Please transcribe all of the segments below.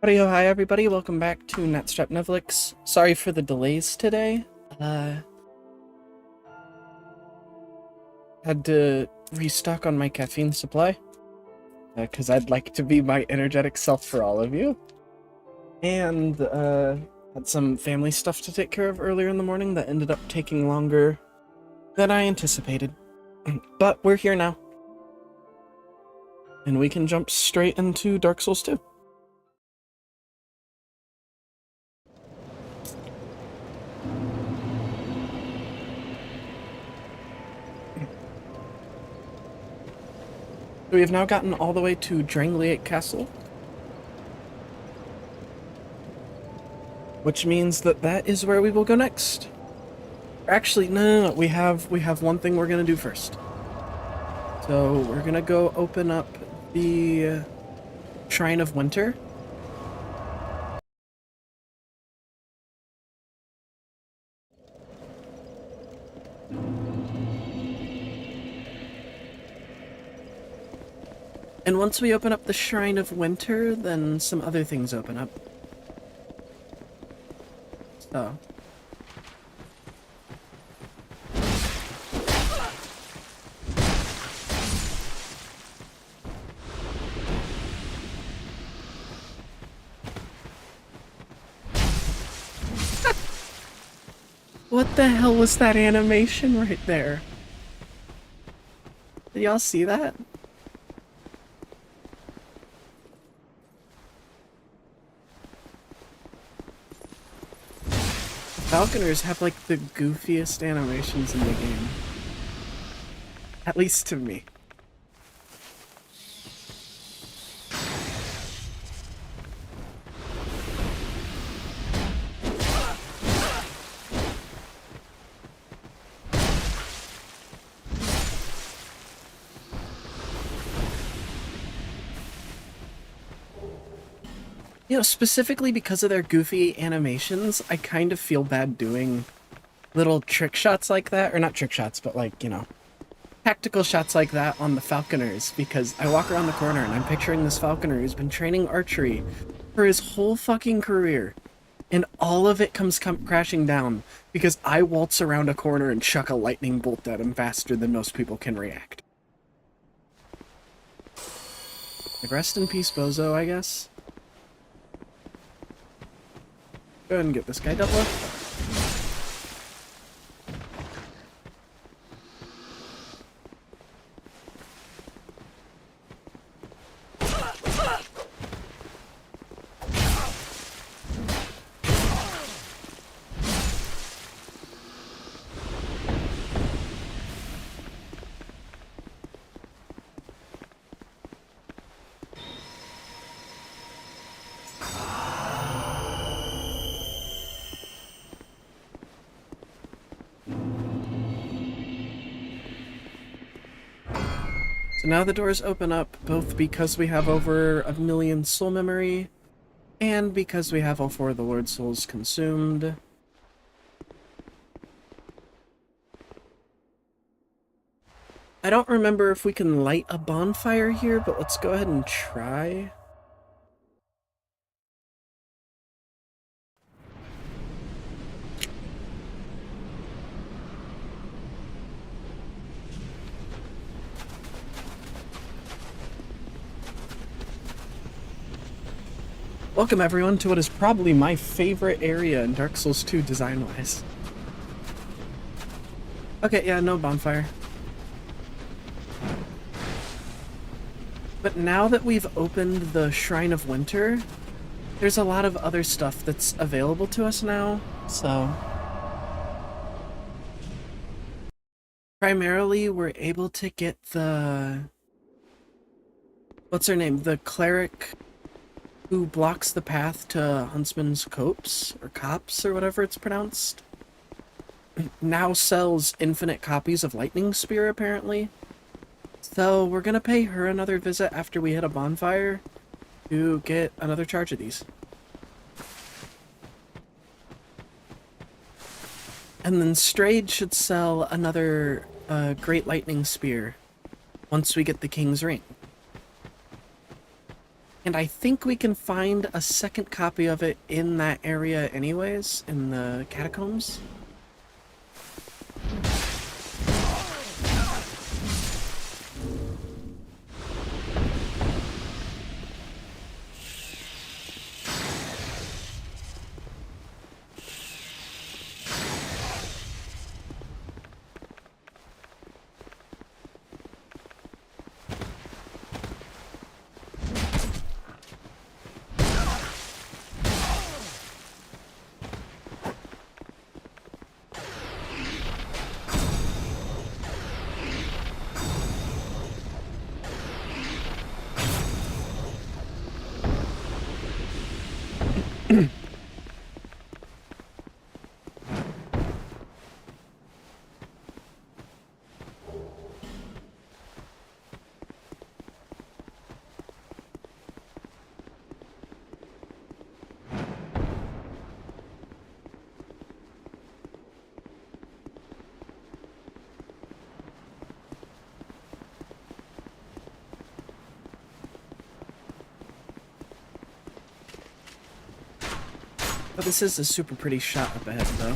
Hi everybody, welcome back to Netstrap Netflix. Sorry for the delays today. Had to restock on my caffeine supply, because I'd like to be my energetic self for all of you. And, had some family stuff to take care of earlier in the morning that ended up taking longer than I anticipated. But we're here now. And we can jump straight into Dark Souls 2. We have now gotten all the way to Drangleic Castle, which means that is where we will go next. Actually, no. We have one thing we're gonna do first. So we're gonna go open up the Shrine of Winter. And once we open up the Shrine of Winter, then some other things open up. So. What the hell was that animation right there? Did y'all see that? Falconers have like the goofiest animations in the game. At least to me. You know, specifically because of their goofy animations, I kind of feel bad doing little trick shots like that. Or not trick shots, but like, you know, tactical shots like that on the falconers, because I walk around the corner and I'm picturing this falconer who's been training archery for his whole fucking career, and all of it comes crashing down because I waltz around a corner and chuck a lightning bolt at him faster than most people can react. Like, rest in peace, Bozo, I guess. Go ahead and get this guy dealt with. So now the doors open up, both because we have over 1,000,000 soul memory, and because we have all 4 of the Lord's souls consumed. I don't remember if we can light a bonfire here, but let's go ahead and try. Welcome everyone to what is probably my favorite area in Dark Souls 2 design-wise. Okay, yeah, no bonfire. But now that we've opened the Shrine of Winter, there's a lot of other stuff that's available to us now, so... Primarily, we're able to get the... What's her name? The cleric who blocks the path to Huntsman's Copse, or Copse, or whatever it's pronounced, now sells infinite copies of Lightning Spear, apparently. So we're gonna pay her another visit after we hit a bonfire to get another charge of these. And then Strayed should sell another Great Lightning Spear once we get the King's Ring. And I think we can find a second copy of it in that area anyways, in the catacombs. But this is a super pretty shot up ahead, though.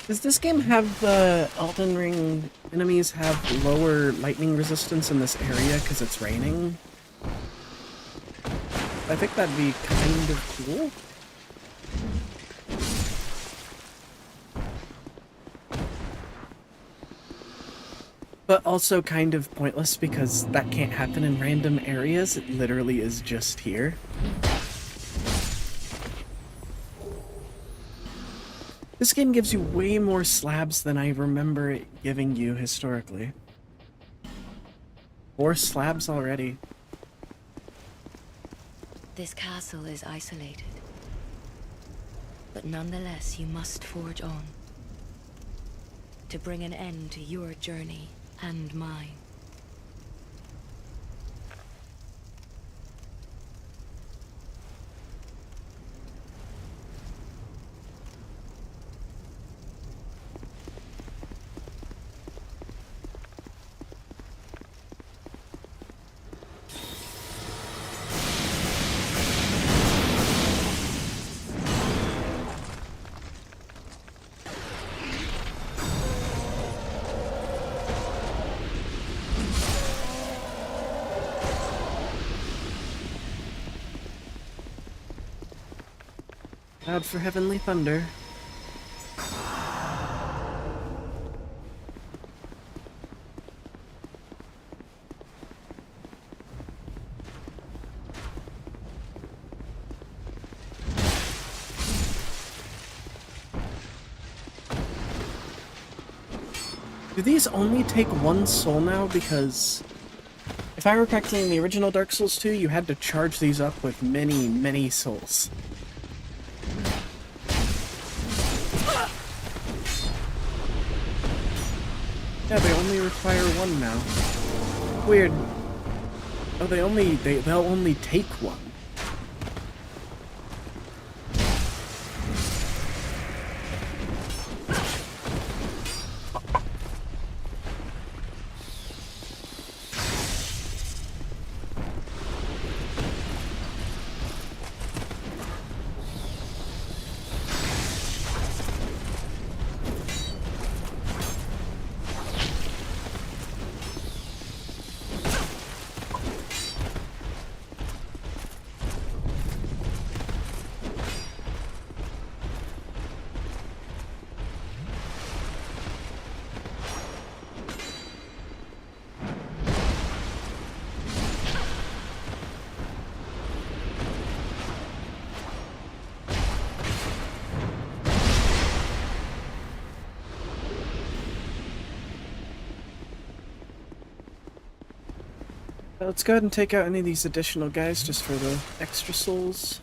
Does this game have the Elden Ring enemies have lower lightning resistance in this area because it's raining? I think that'd be kind of cool. But also kind of pointless because that can't happen in random areas. It literally is just here. This game gives you way more slabs than I remember it giving you historically. 4 slabs already. This castle is isolated, but nonetheless you must forge on to bring an end to your journey and mine. Out for Heavenly Thunder. Do these only take 1 soul now? Because if I were practicing the original Dark Souls 2, you had to charge these up with many, many souls. Yeah, they only require 1 now. Weird. Oh, they'll only take 1. Let's go ahead and take out any of these additional guys just for the extra souls.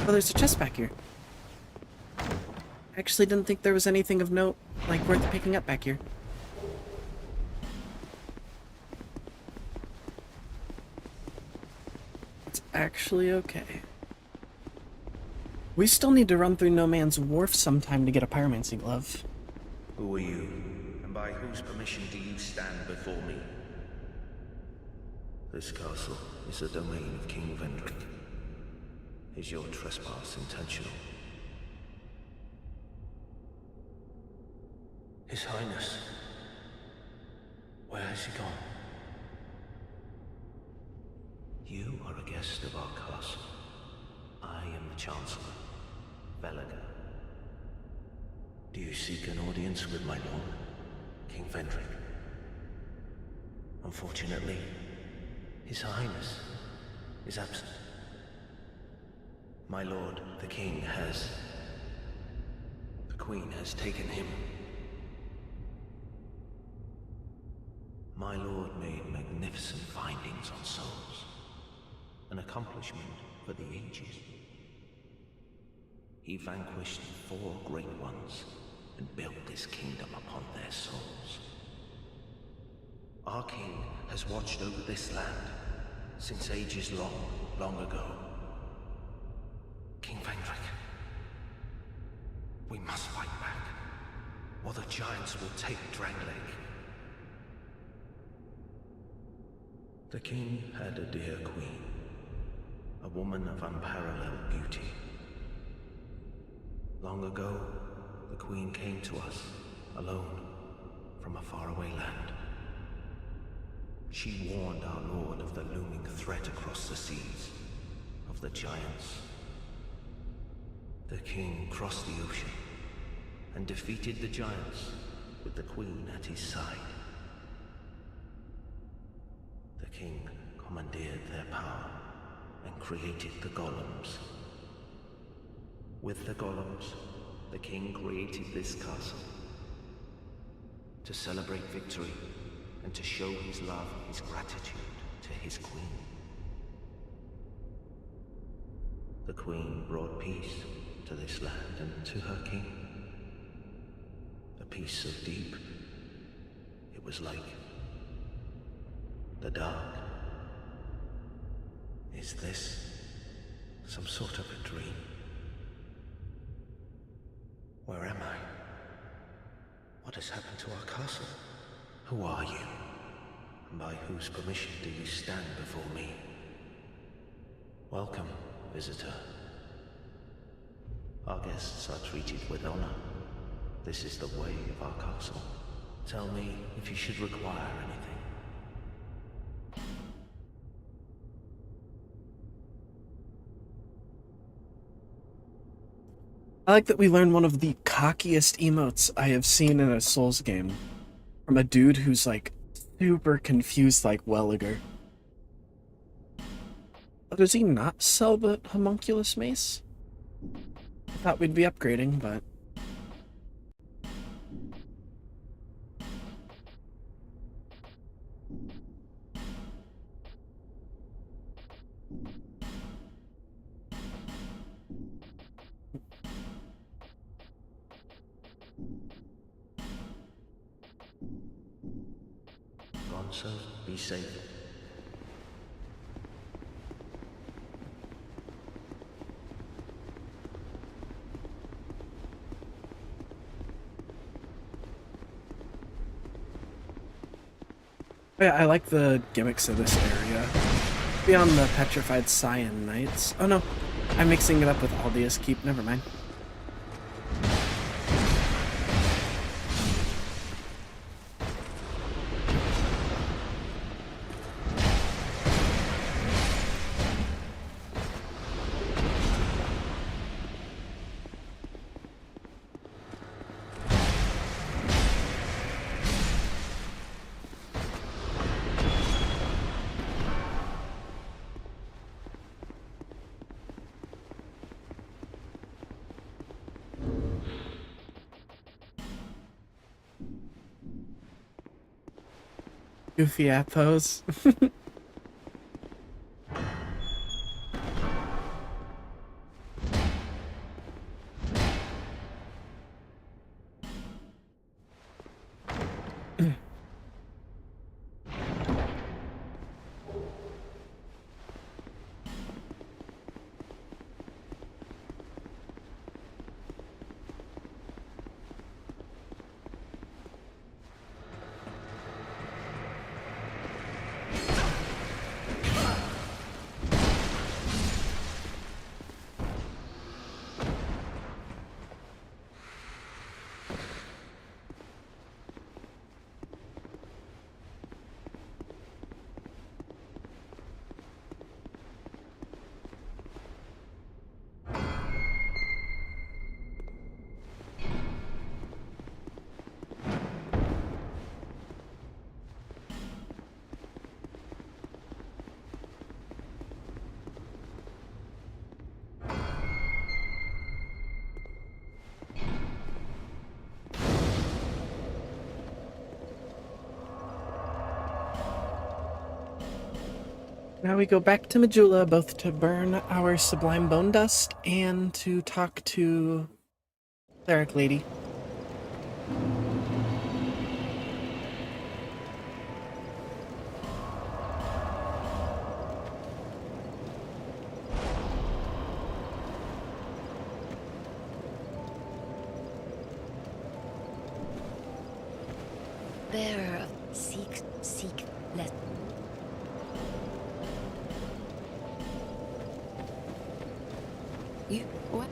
Oh, there's a chest back here. I actually didn't think there was anything of note, like, worth picking up back here. It's actually okay. We still need to run through No Man's Wharf sometime to get a pyromancy glove. Who are you, and by whose permission do you stand before me? This castle is the domain of King Vendrick. Is your trespass intentional? His Highness. Where has he gone? You are a guest of our castle. I am the Chancellor, Velaga. Do you seek an audience with my lord, King Vendrick? Unfortunately, His Highness is absent. My lord, the King, has... The Queen has taken him. My lord made magnificent findings on souls. An accomplishment for the ages. He vanquished 4 great ones and built this kingdom upon their souls. Our king has watched over this land since ages long ago. King Vendrick, we must fight back, or the giants will take Drangleic. The king had a dear queen, a woman of unparalleled beauty. Long ago, the queen came to us, alone, from a faraway land. She warned our lord of the looming threat across the seas, of the giants. The king crossed the ocean, and defeated the giants, with the queen at his side. The king commandeered their power, and created the golems. With the golems, the king created this castle. To celebrate victory, and to show his love, his gratitude to his queen. The queen brought peace to this land and to her king. A peace so deep, it was like the dark. Is this some sort of a dream? Where am I? What has happened to our castle? Who are you? And by whose permission do you stand before me? Welcome, visitor. Our guests are treated with honor. This is the way of our castle. Tell me if you should require anything. I like that we learned one of the cockiest emotes I have seen in a Souls game. From a dude who's like super confused like Welliger. Oh, does he not sell the homunculus mace? I thought we'd be upgrading, but... Gonzo, be safe. Yeah, I like the gimmicks of this area. Beyond the petrified Cyan Knights. Oh no, I'm mixing it up with Aldeus Keep, never mind. Goofy app pose. Now we go back to Majula, both to burn our sublime bone dust and to talk to Cleric Lady. Bearer of seek, let. You what?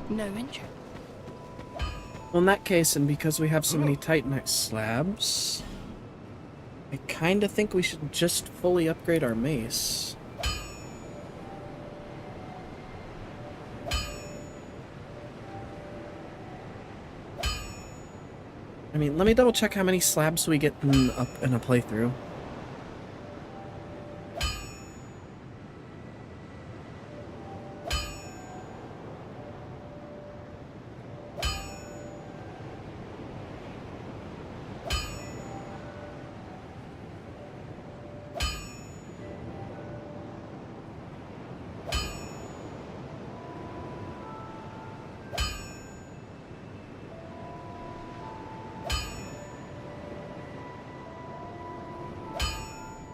No interest. Well, in that case, and because we have so many Titanite slabs, I kinda think we should just fully upgrade our mace. I mean, let me double check how many slabs we get in a playthrough.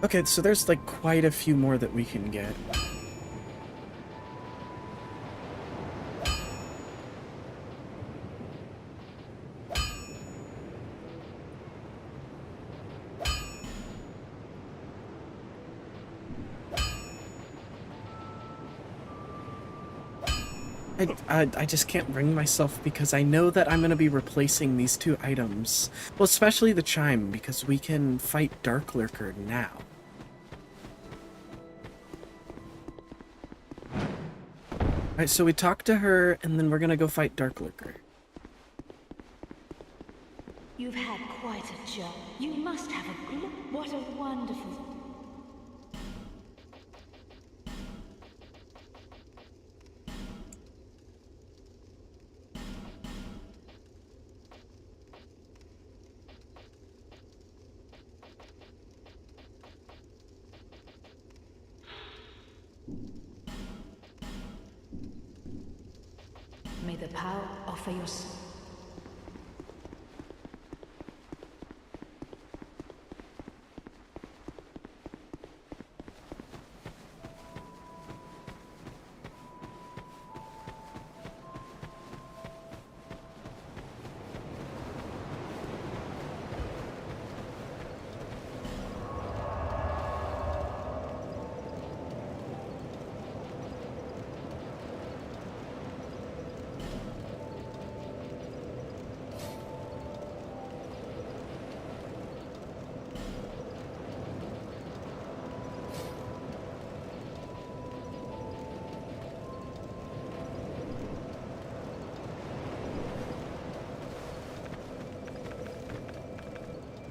Okay, so there's like quite a few more that we can get. I just can't bring myself because I know that I'm going to be replacing these two items. Well, especially the chime, because we can fight Dark Lurker now. Alright, so we talked to her, and then we're going to go fight Dark Lurker. You've had quite a job. You must have a good... What a wonderful... May the power offer your...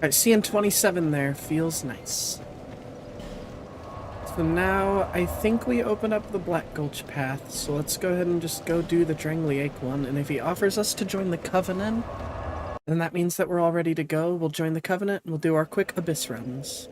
Alright, seeing 27 there feels nice. So now, I think we open up the Black Gulch path, so let's go ahead and just go do the drangleic one, and if he offers us to join the Covenant, then that means that we're all ready to go. We'll join the Covenant, and we'll do our quick Abyss runs.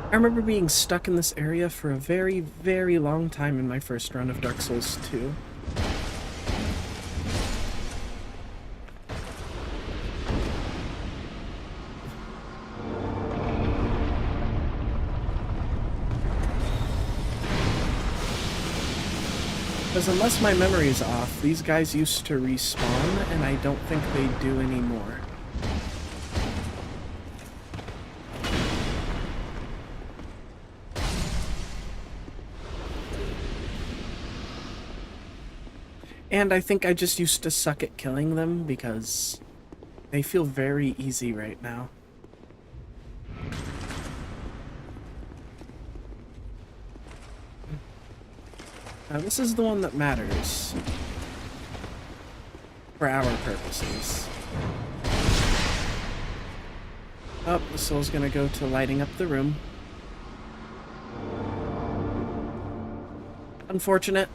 I remember being stuck in this area for a very, very long time in my first run of Dark Souls 2. Because unless my memory's off, these guys used to respawn, and I don't think they do anymore. And I think I just used to suck at killing them because they feel very easy right now. Now this is the one that matters for our purposes. Oh, the soul's gonna go to lighting up the room. Unfortunate.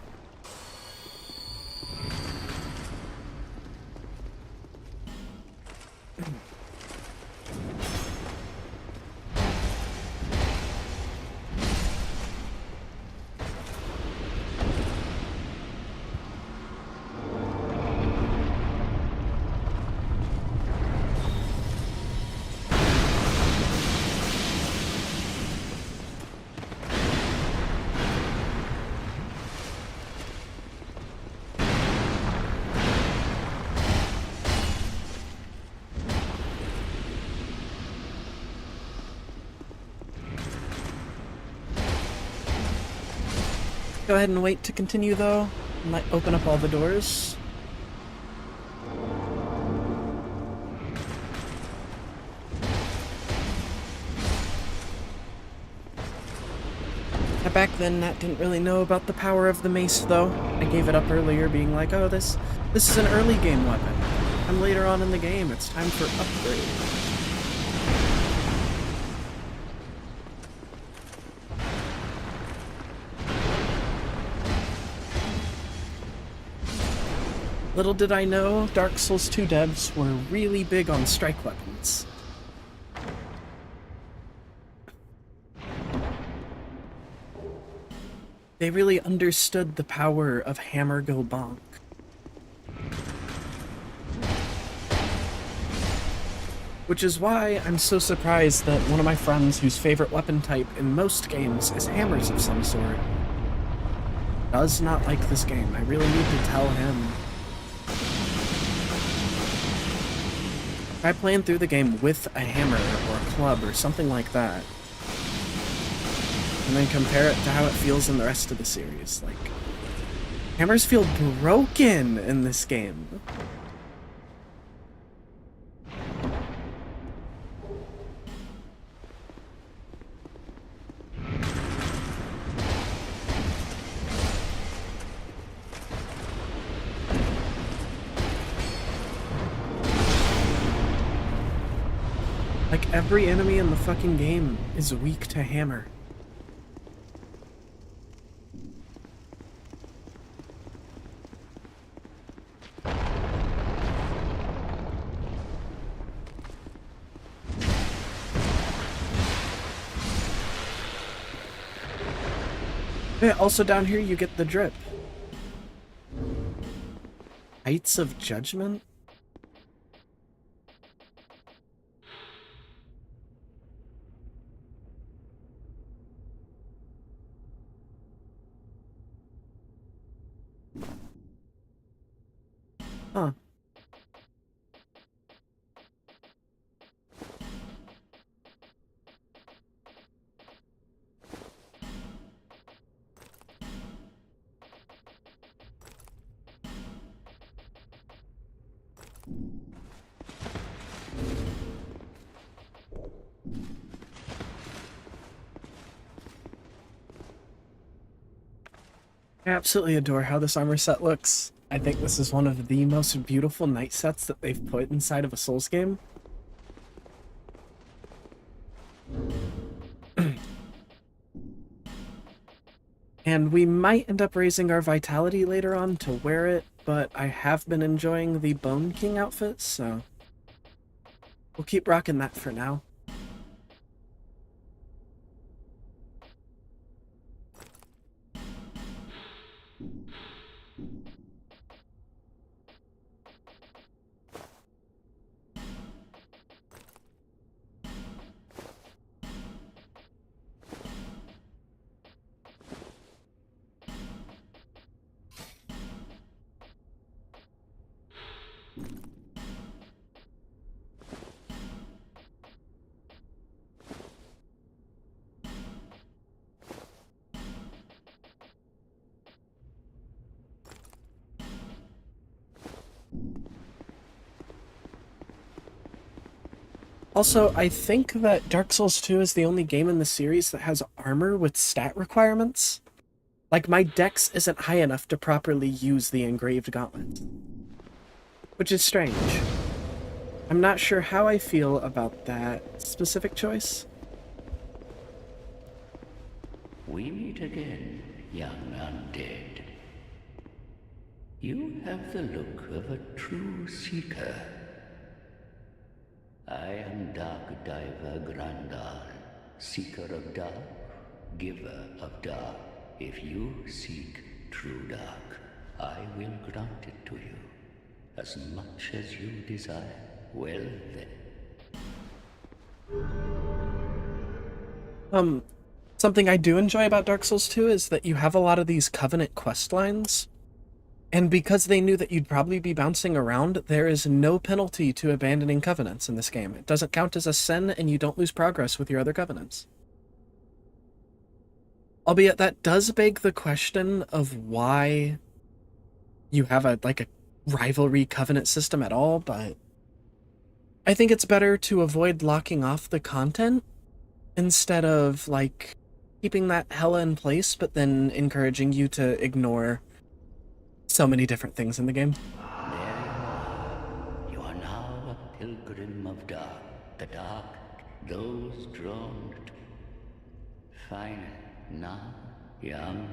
Go ahead and wait to continue, though. Might open up all the doors. Back then, Nat didn't really know about the power of the mace, though. I gave it up earlier, being like, oh, this is an early game weapon. I'm later on in the game. It's time for upgrade. Little did I know, Dark Souls 2 devs were really big on strike weapons. They really understood the power of hammer go bonk. Which is why I'm so surprised that one of my friends whose favorite weapon type in most games is hammers of some sort does not like this game. I really need to tell him. Try playing through the game with a hammer or a club or something like that. And then compare it to how it feels in the rest of the series. Like, hammers feel broken in this game. Like, every enemy in the fucking game is weak to hammer. Yeah, also down here you get the drip. Heights of Judgment? Huh. I absolutely adore how this armor set looks. I think this is one of the most beautiful knight sets that they've put inside of a Souls game. And we might end up raising our vitality later on to wear it, but I have been enjoying the Bone King outfit, so we'll keep rocking that for now. Also, I think that Dark Souls 2 is the only game in the series that has armor with stat requirements. Like, my dex isn't high enough to properly use the engraved gauntlet. Which is strange. I'm not sure how I feel about that specific choice. We meet again, young undead. You have the look of a true seeker. I am Dark Diver Grandal, seeker of dark, giver of dark. If you seek true dark, I will grant it to you, as much as you desire. Well then. Something I do enjoy about Dark Souls 2 is that you have a lot of these Covenant quest lines. And because they knew that you'd probably be bouncing around, there is no penalty to abandoning covenants in this game. It doesn't count as a sin, and you don't lose progress with your other covenants. Albeit that does beg the question of why you have a rivalry covenant system at all, but I think it's better to avoid locking off the content instead of, like, keeping that hella in place, but then encouraging you to ignore so many different things in the game. There you are now a pilgrim of dark. The dark, those drawn to. Fine, now, young.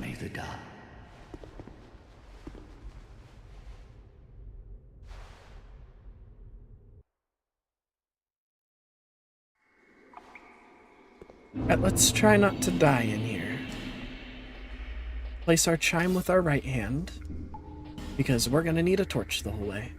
May the dark. Alright, let's try not to die in here. Place our chime with our right hand, because we're gonna need a torch the whole way.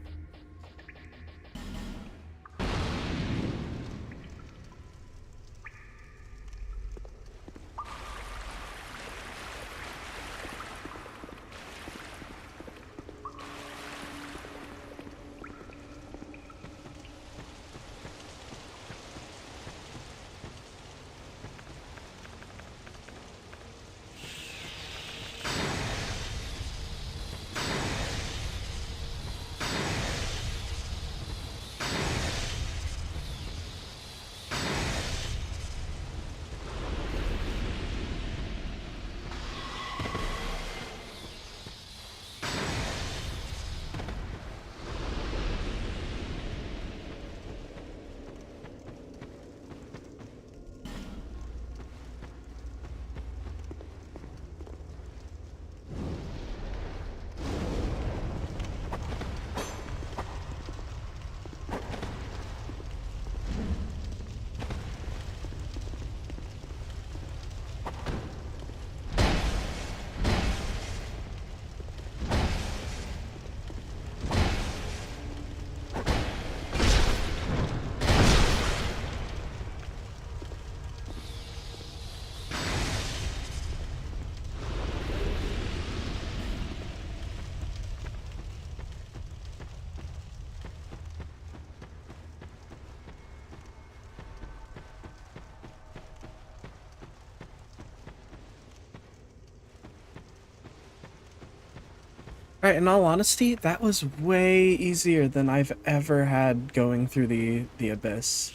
Alright, in all honesty, that was way easier than I've ever had going through the Abyss.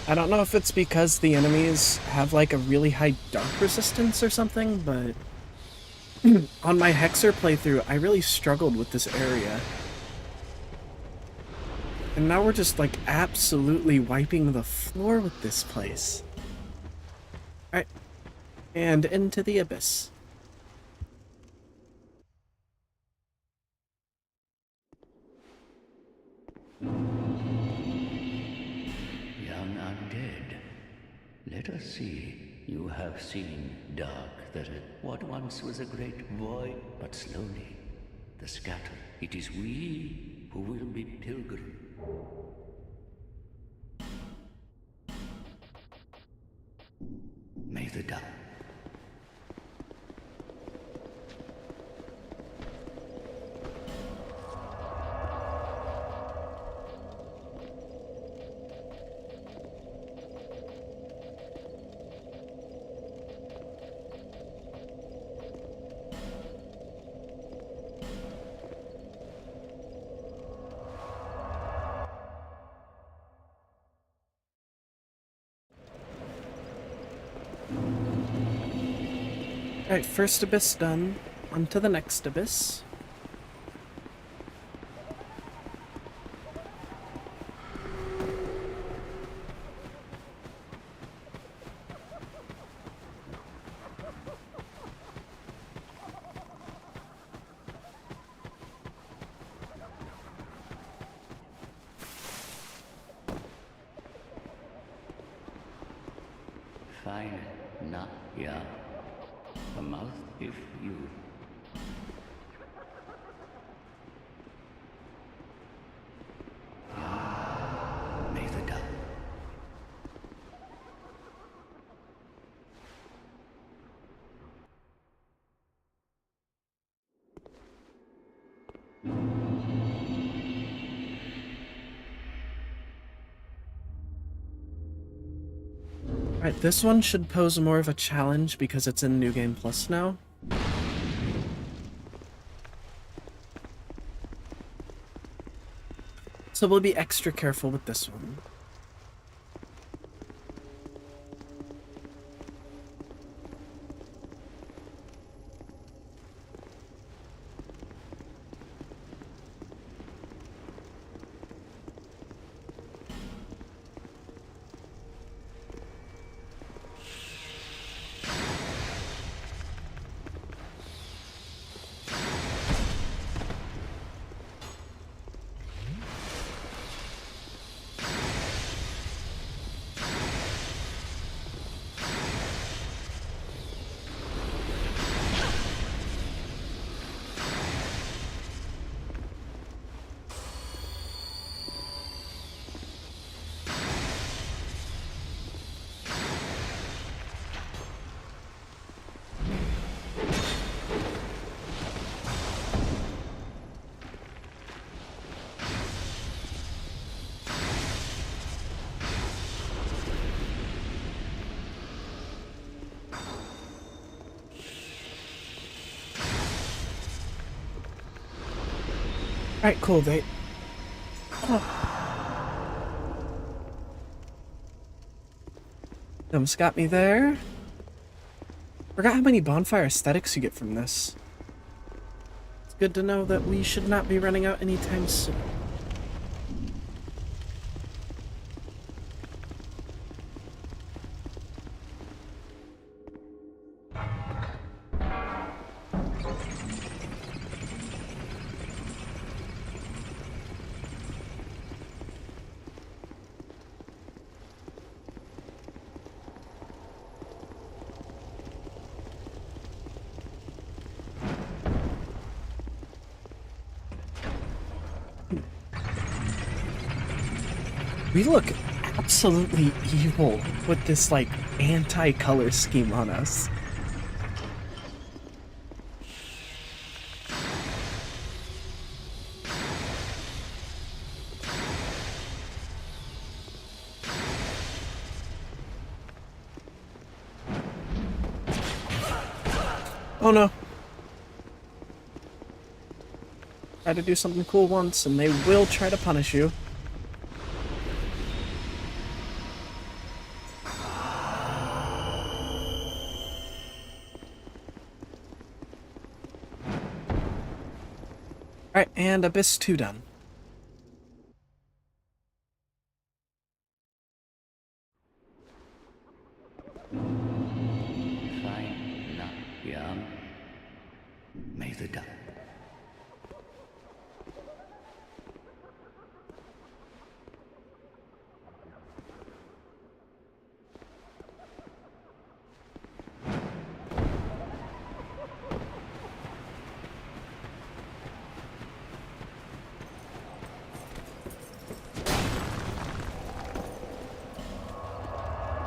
I don't know if it's because the enemies have like a really high dark resistance or something, but on my Hexer playthrough, I really struggled with this area. And now we're just like absolutely wiping the floor with this place. Alright, and into the Abyss. Young undead, let us see. You have seen dark that what once was a great void, but slowly, the scatter. It is we who will be pilgrim. May the dark. Alright, first abyss done. On to the next abyss. Fine, not yeah. The mouth if you. Yeah. May the dark. Alright, this one should pose more of a challenge because it's in New Game Plus now. So we'll be extra careful with this one. Alright, cool, they... Almost got me there. Forgot how many bonfire aesthetics you get from this. It's good to know that we should not be running out anytime soon. We look absolutely evil with this, like, anti-color scheme on us. Oh no. Try to do something cool once and they will try to punish you. Alright, and Abyss 2 done. Fine, not young. May the dark.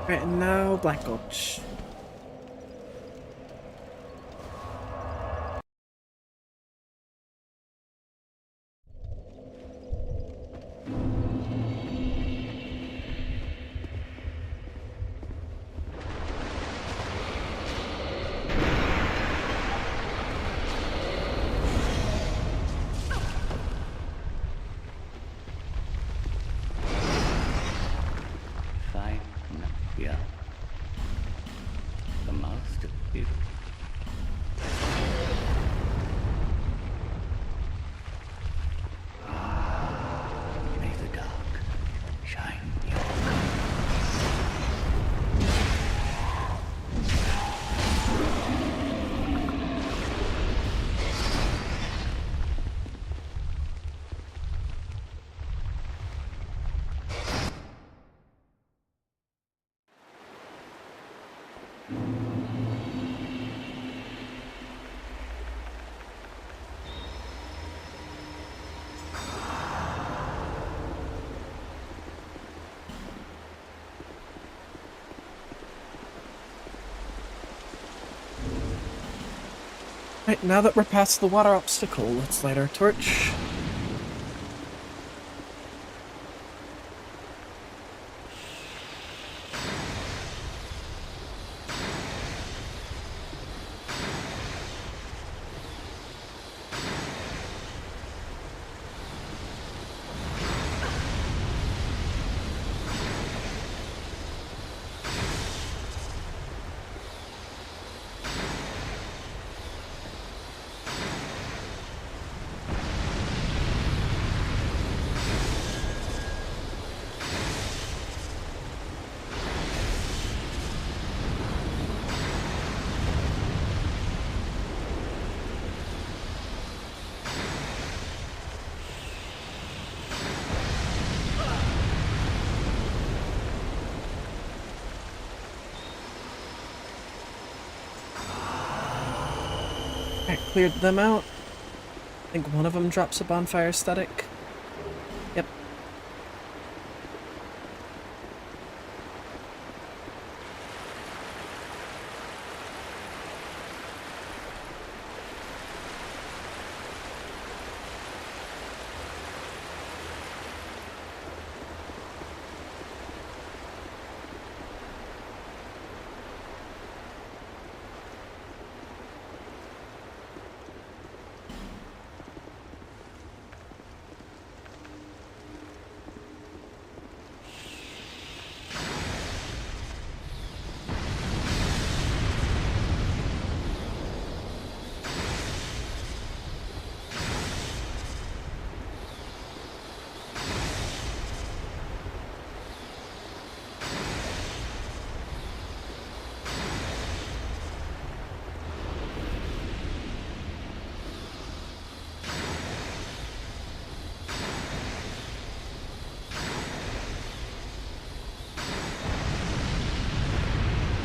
Alright, and now Black Gulch. Fine, not young. Right, now that we're past the water obstacle, let's light our torch. Alright, cleared them out. I think one of them drops a bonfire static. Yep.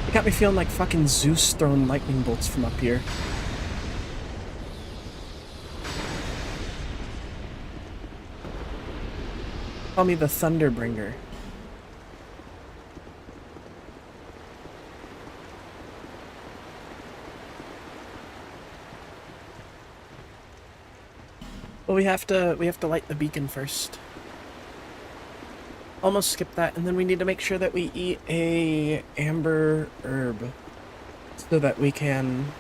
It got me feeling like fucking Zeus throwing lightning bolts from up here. Call me the Thunderbringer. Well, we have to light the beacon first. Almost skipped that, and then we need to make sure that we eat a amber herb so that we can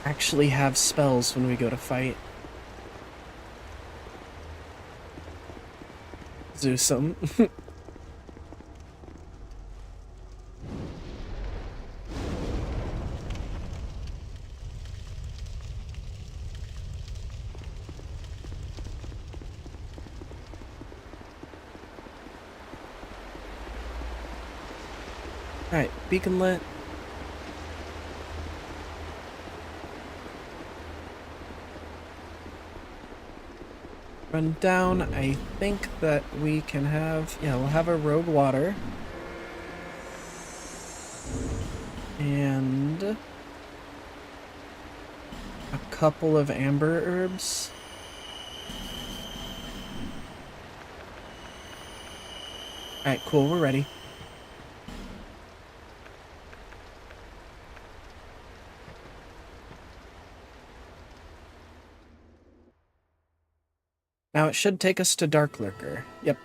actually have spells when we go to fight. Zeusum. Alright, beacon lit. Run down. I think that we can have... yeah, we'll have a rogue water. And... a couple of amber herbs. Alright, cool, we're ready. Now it should take us to Dark Lurker. Yep.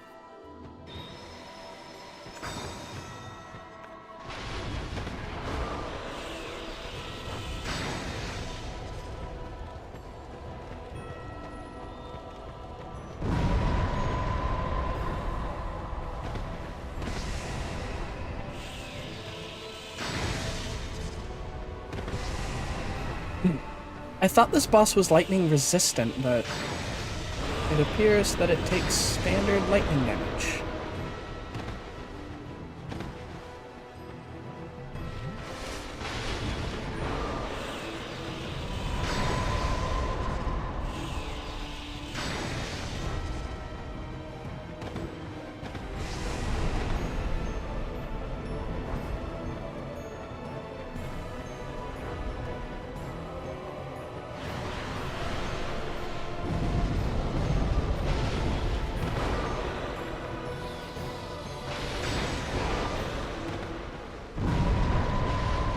I thought this boss was lightning resistant, but it appears that it takes standard lightning damage.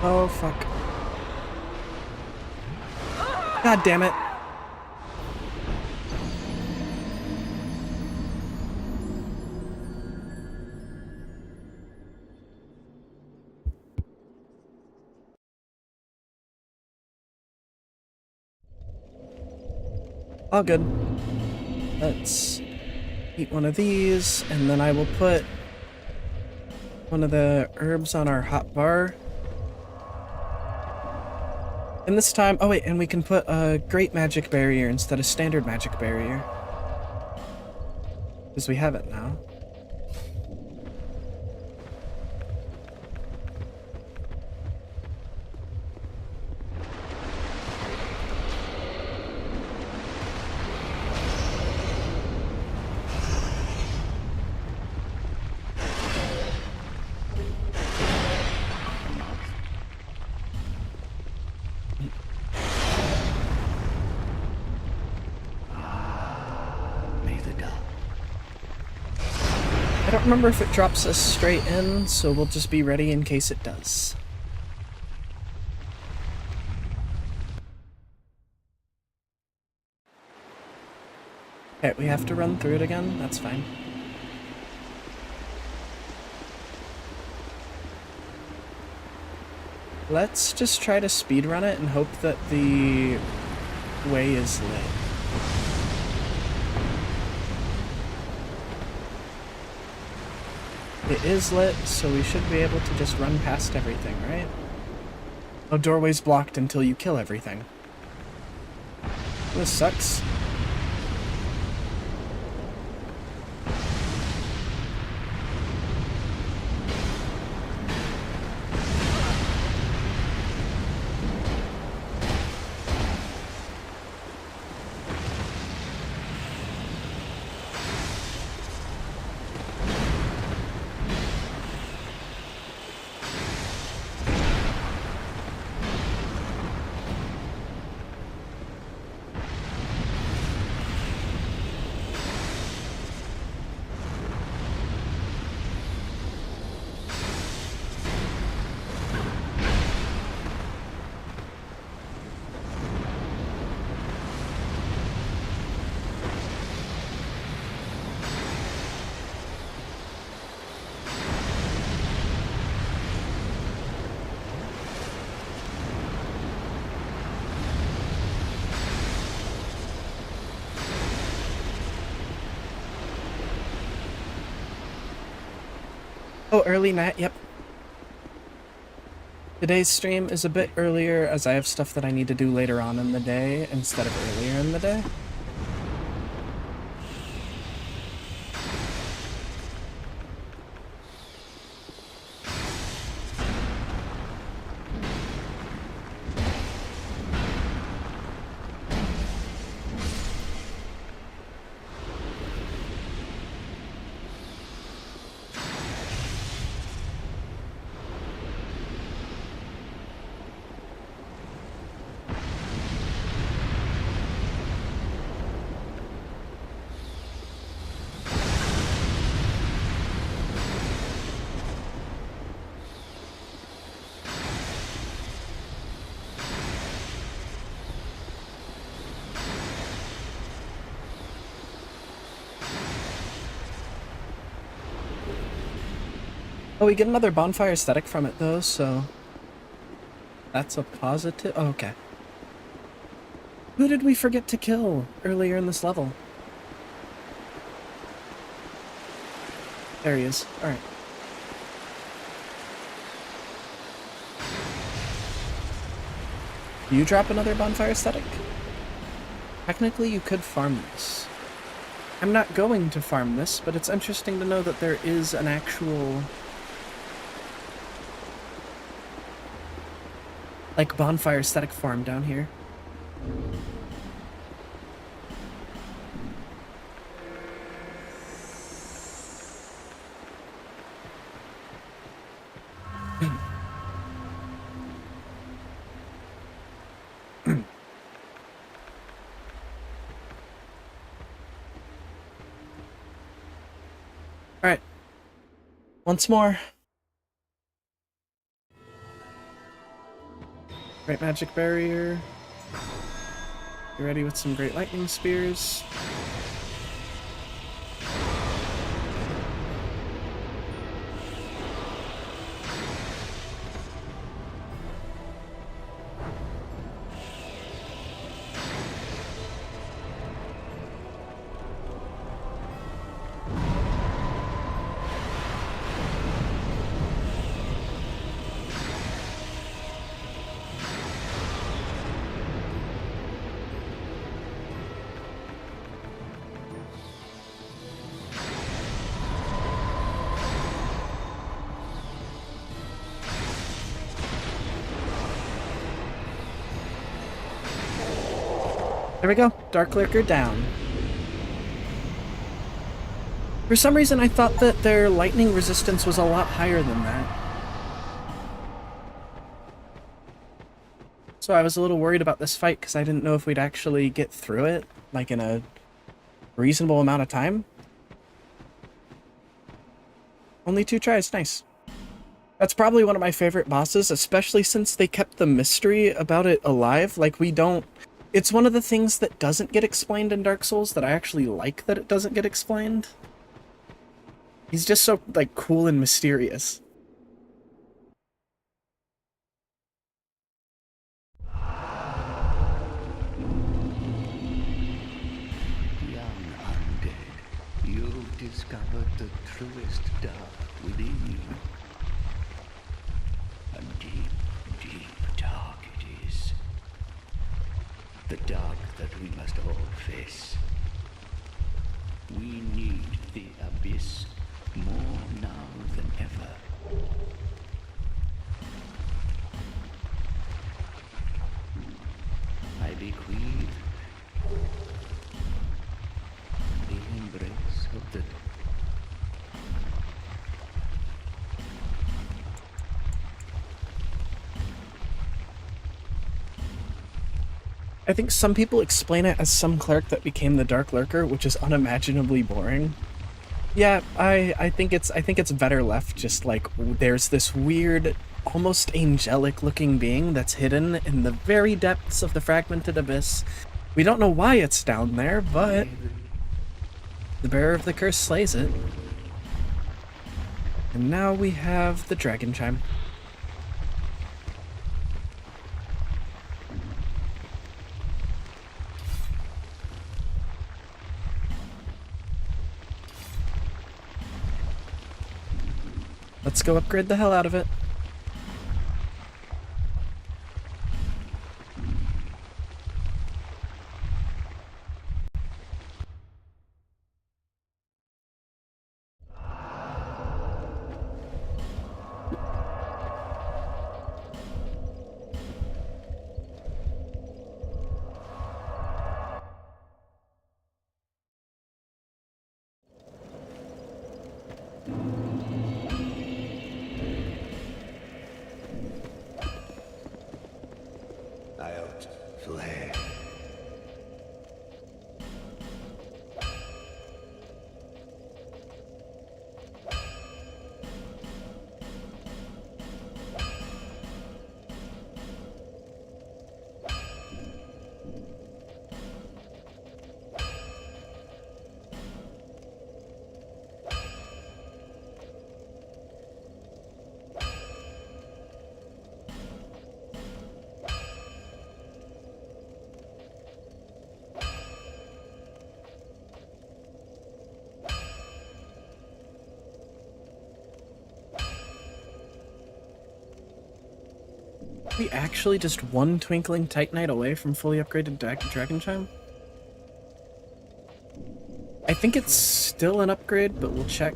Oh, fuck. God damn it. All good. Let's eat one of these, and then I will put one of the herbs on our hot bar. And this time, oh wait, and we can put a great magic barrier instead of standard magic barrier. Because we have it now. I don't remember if it drops us straight in, so we'll just be ready in case it does. Okay, we have to run through it again. That's fine. Let's just try to speedrun it and hope that the way is lit. It is lit, so we should be able to just run past everything, right? Oh, doorway's blocked until you kill everything. This sucks. Oh, early night, yep. Today's stream is a bit earlier as I have stuff that I need to do later on in the day instead of earlier in the day. Oh, we get another bonfire aesthetic from it though, so that's a positive. Oh, okay. Who did we forget to kill earlier in this level? There he is. Alright. Do you drop another bonfire aesthetic? Technically, you could farm this. I'm not going to farm this, but it's interesting to know that there is an actual, like, bonfire aesthetic farm down here. Alright. Once more. Great magic barrier. Get ready with some great lightning spears. There we go. Dark Lurker down. For some reason, I thought that their lightning resistance was a lot higher than that. So I was a little worried about this fight because I didn't know if we'd actually get through it, like in a reasonable amount of time. Only 2 tries, nice. That's probably one of my favorite bosses, especially since they kept the mystery about it alive. Like, we don't... It's one of the things that doesn't get explained in Dark Souls that I actually like that it doesn't get explained. He's just so, like, cool and mysterious. Young undead, you've discovered the truest dark within you. A deep, deep dark it is. The dark that we must all face. We need the abyss more now than ever. I bequeath the embrace of the I think some people explain it as some cleric that became the Dark Lurker, which is unimaginably boring. Yeah, I think it's better left just like there's this weird, almost angelic looking being that's hidden in the very depths of the fragmented abyss. We don't know why it's down there, but the bearer of the curse slays it. And now we have the dragon chime. Let's go upgrade the hell out of it. Outflare. Are we actually just one twinkling Titanite away from fully upgraded Dragon Chime? I think it's still an upgrade, but we'll check.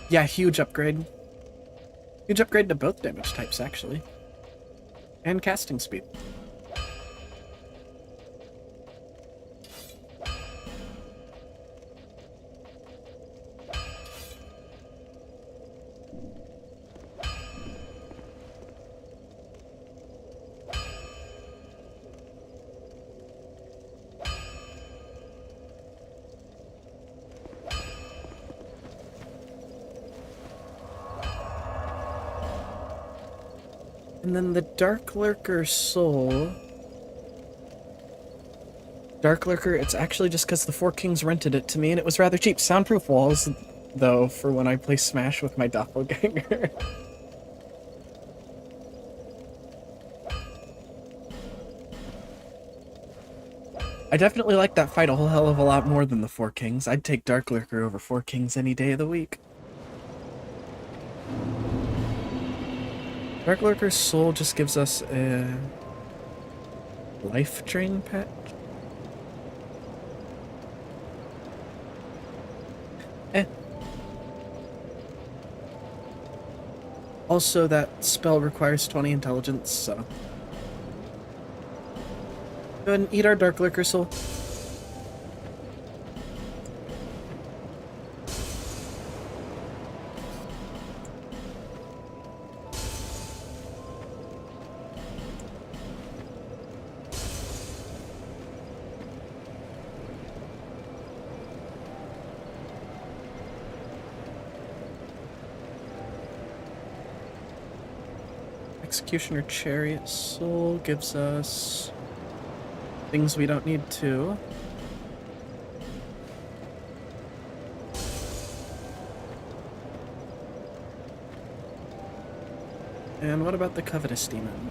Yeah, huge upgrade. Huge upgrade to both damage types, actually. And casting speed. And then the Dark Lurker soul. Dark Lurker, it's actually just because the Four Kings rented it to me and it was rather cheap. Soundproof walls, though, for when I play Smash with my doppelganger. I definitely like that fight a whole hell of a lot more than the Four Kings. I'd take Dark Lurker over Four Kings any day of the week. Dark Lurker's soul just gives us a life drain patch. Eh. Also, that spell requires 20 intelligence, so... Go ahead and eat our Dark Lurker soul. Executioner Chariot Soul gives us things we don't need to. And what about the Covetous Demon?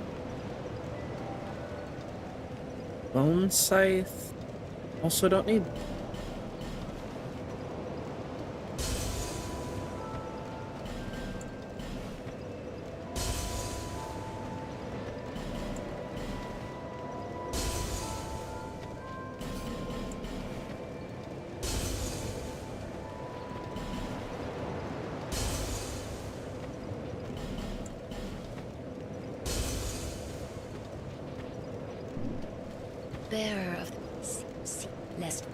Bone Scythe? Also don't need. Bearer of the lest.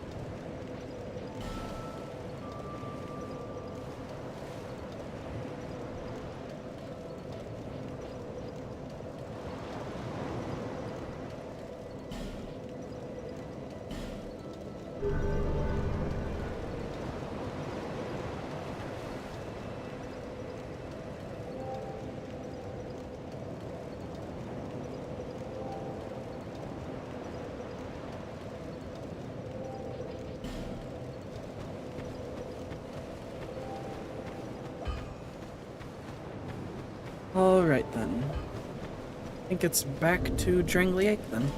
Alright then. I think it's back to drangleic then.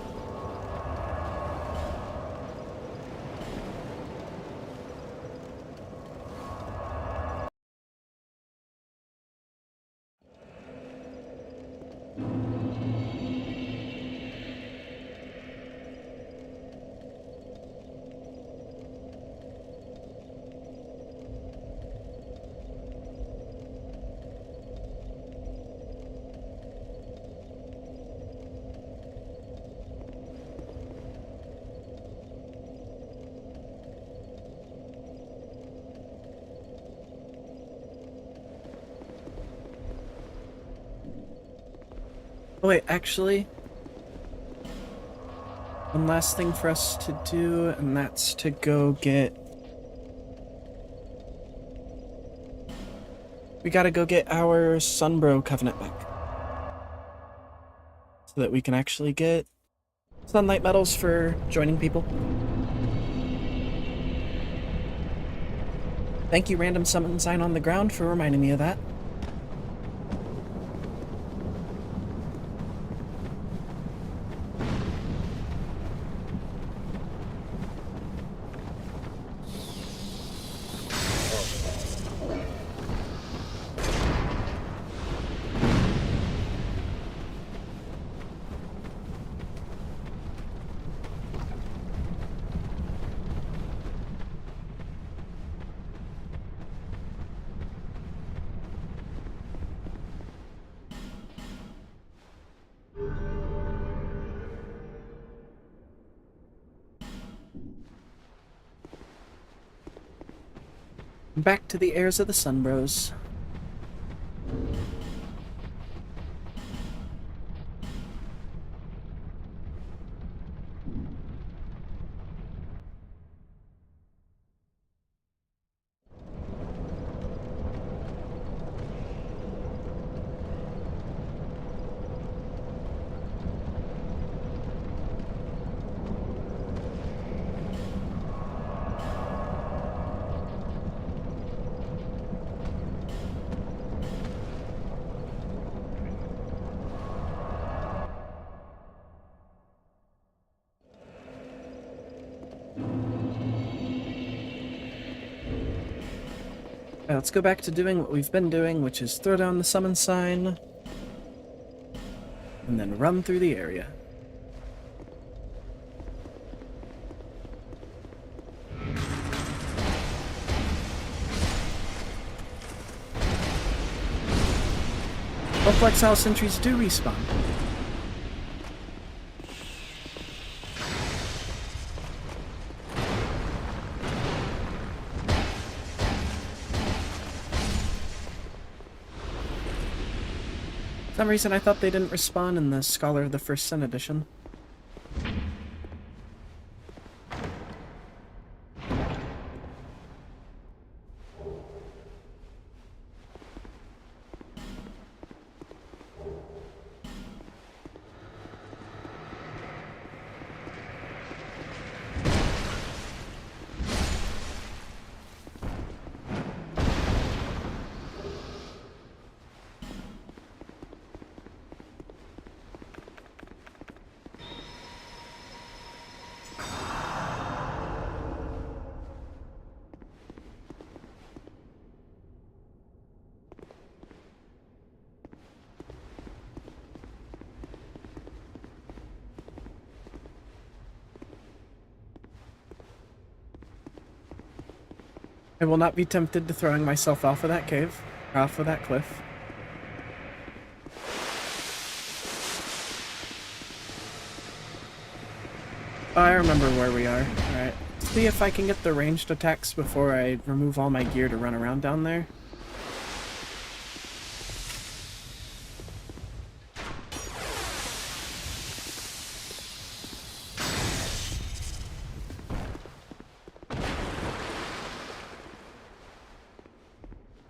Oh wait, actually, one last thing for us to do, and that's to go get... We gotta go get our Sunbro Covenant back. So that we can actually get Sunlight medals for joining people. Thank you, random summon sign on the ground, for reminding me of that. Back to the heirs of the Sunbros. Let's go back to doing what we've been doing, which is throw down the summon sign, and then run through the area. Both Exile sentries do respawn. For some reason I thought they didn't respawn in the Scholar of the First Sin edition. I will not be tempted to throwing myself off of that cave, or off of that cliff. Oh, I remember where we are. Alright. See if I can get the ranged attacks before I remove all my gear to run around down there.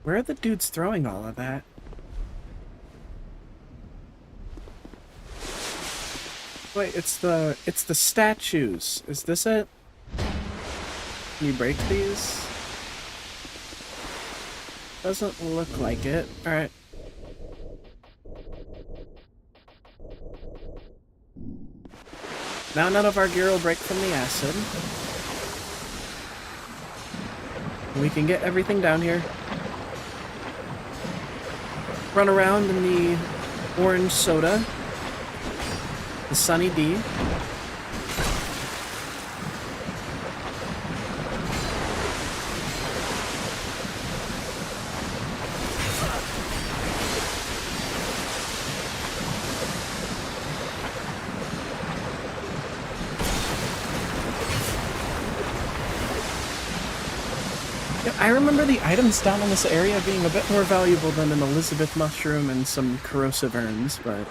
Where are the dudes throwing all of that? Wait, it's the statues. Is this it? Can you break these? Doesn't look like it. Alright. Now none of our gear will break from the acid. We can get everything down here. Run around in the orange soda. The Sunny D. Yeah, I remember the items down in this area being a bit more valuable than an Elizabeth mushroom and some corrosive urns, but...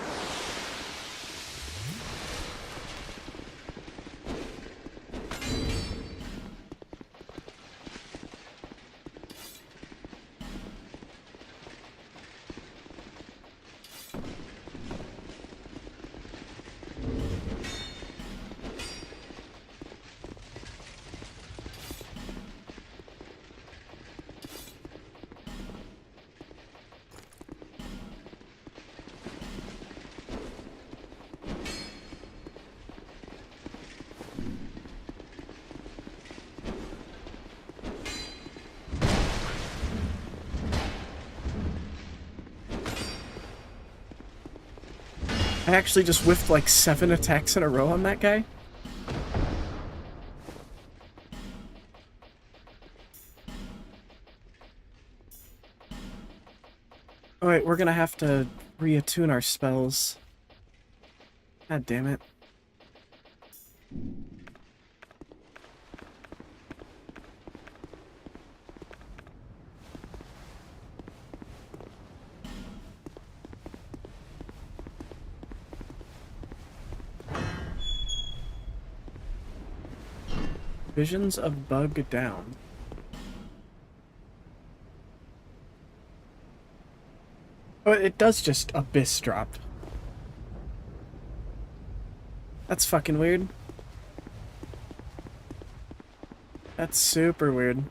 I actually just whiffed like 7 attacks in a row on that guy. Oh wait, we're gonna have to reattune our spells. God damn it. Visions of Bug Down. Oh, it does just abyss drop. That's fucking weird. That's super weird.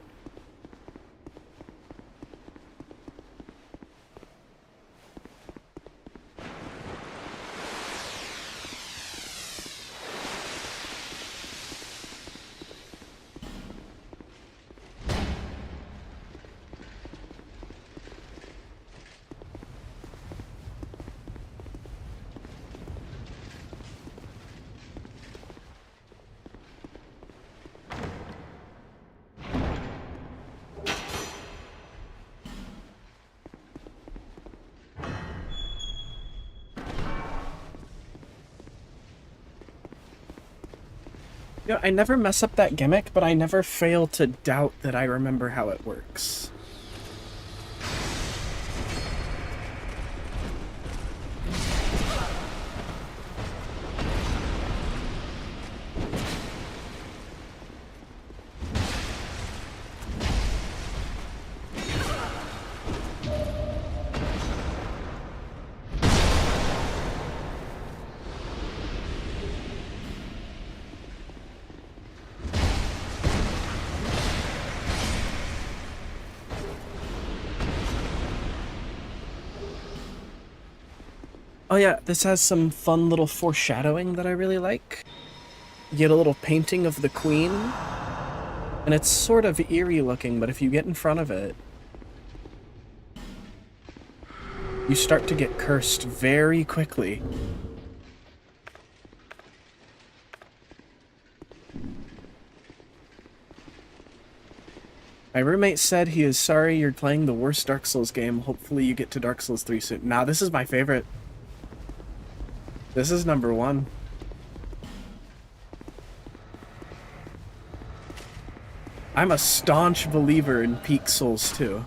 You know, I never mess up that gimmick, but I never fail to doubt that I remember how it works. Oh yeah, this has some fun little foreshadowing that I really like. You get a little painting of the queen, and it's sort of eerie looking, but if you get in front of it, you start to get cursed very quickly. My roommate said he is sorry you're playing the worst Dark Souls game. Hopefully you get to Dark Souls 3 soon. Nah, this is my favorite. This is number 1. I'm a staunch believer in Peak Souls 2.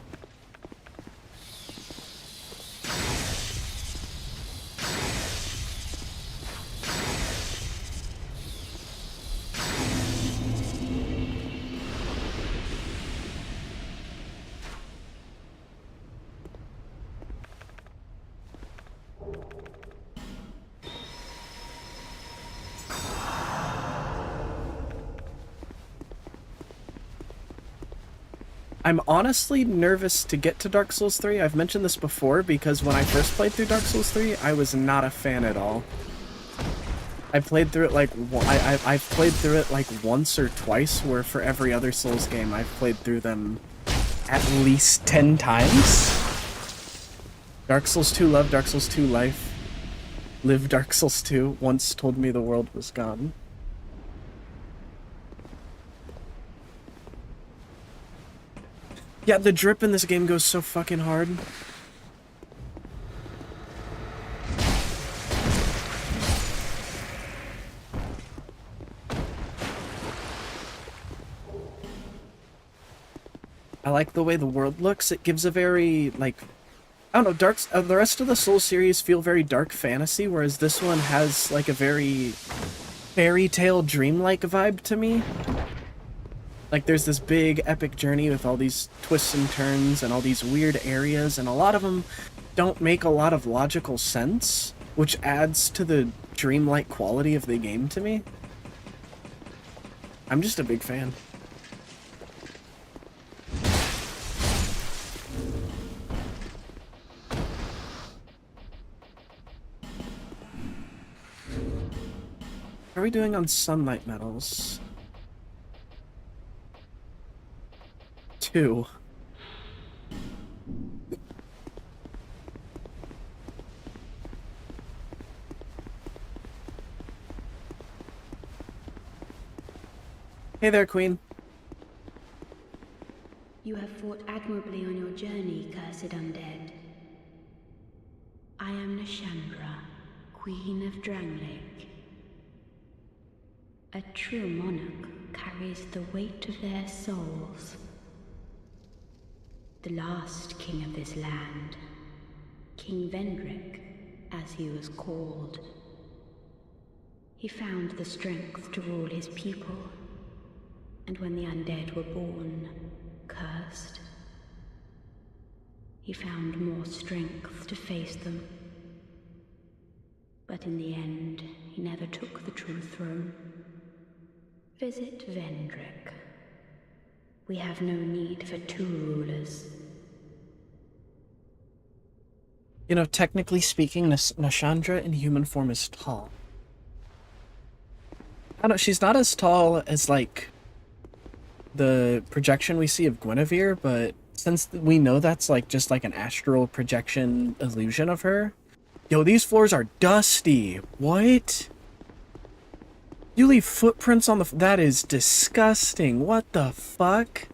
I'm honestly nervous to get to Dark Souls 3. I've mentioned this before because when I first played through Dark Souls 3, I was not a fan at all. I played through it like I've played through it like once or twice, where for every other Souls game I've played through them at least 10 times. Dark Souls 2 love, Dark Souls 2 life. Live Dark Souls 2 once told me the world was gone. Yeah, the drip in this game goes so fucking hard. I like the way the world looks. It gives a very, like, I don't know, the rest of the Soul series feel very dark fantasy, whereas this one has, like, a very fairy tale dreamlike vibe to me. Like, there's this big epic journey with all these twists and turns and all these weird areas, and a lot of them don't make a lot of logical sense, which adds to the dreamlike quality of the game to me. I'm just a big fan. How are we doing on sunlight metals? 2. Hey there, Queen. You have fought admirably on your journey, cursed undead. I am Nashandra, Queen of Drangleic. A true monarch carries the weight of their souls. The last king of this land, King Vendrick, as he was called. He found the strength to rule his people, and when the undead were born, cursed, he found more strength to face them. But in the end, he never took the true throne. Visit Vendrick. We have no need for 2 rulers. You know, technically speaking, Nashandra in human form is tall. I don't know, she's not as tall as, like, the projection we see of Guinevere, but since we know that's, like, just like an astral projection illusion of her... Yo, these floors are dusty! What? You leave footprints on the... That is disgusting. What the fuck?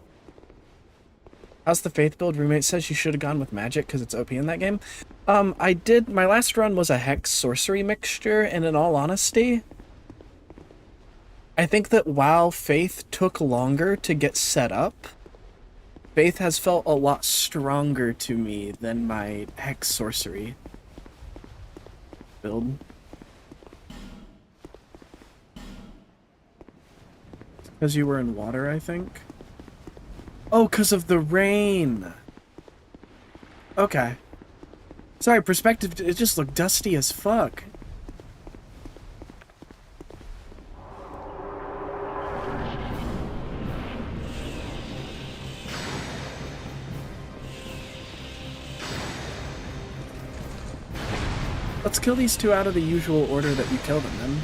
How's the Faith build? Roommate says you should have gone with magic because it's OP in that game. I did... My last run was a Hex sorcery mixture, and in all honesty, I think that while Faith took longer to get set up, Faith has felt a lot stronger to me than my Hex Sorcery build. Because you were in water, I think? Oh, because of the rain! Okay. Sorry, perspective, it just looked dusty as fuck. Let's kill these two out of the usual order that we kill them in.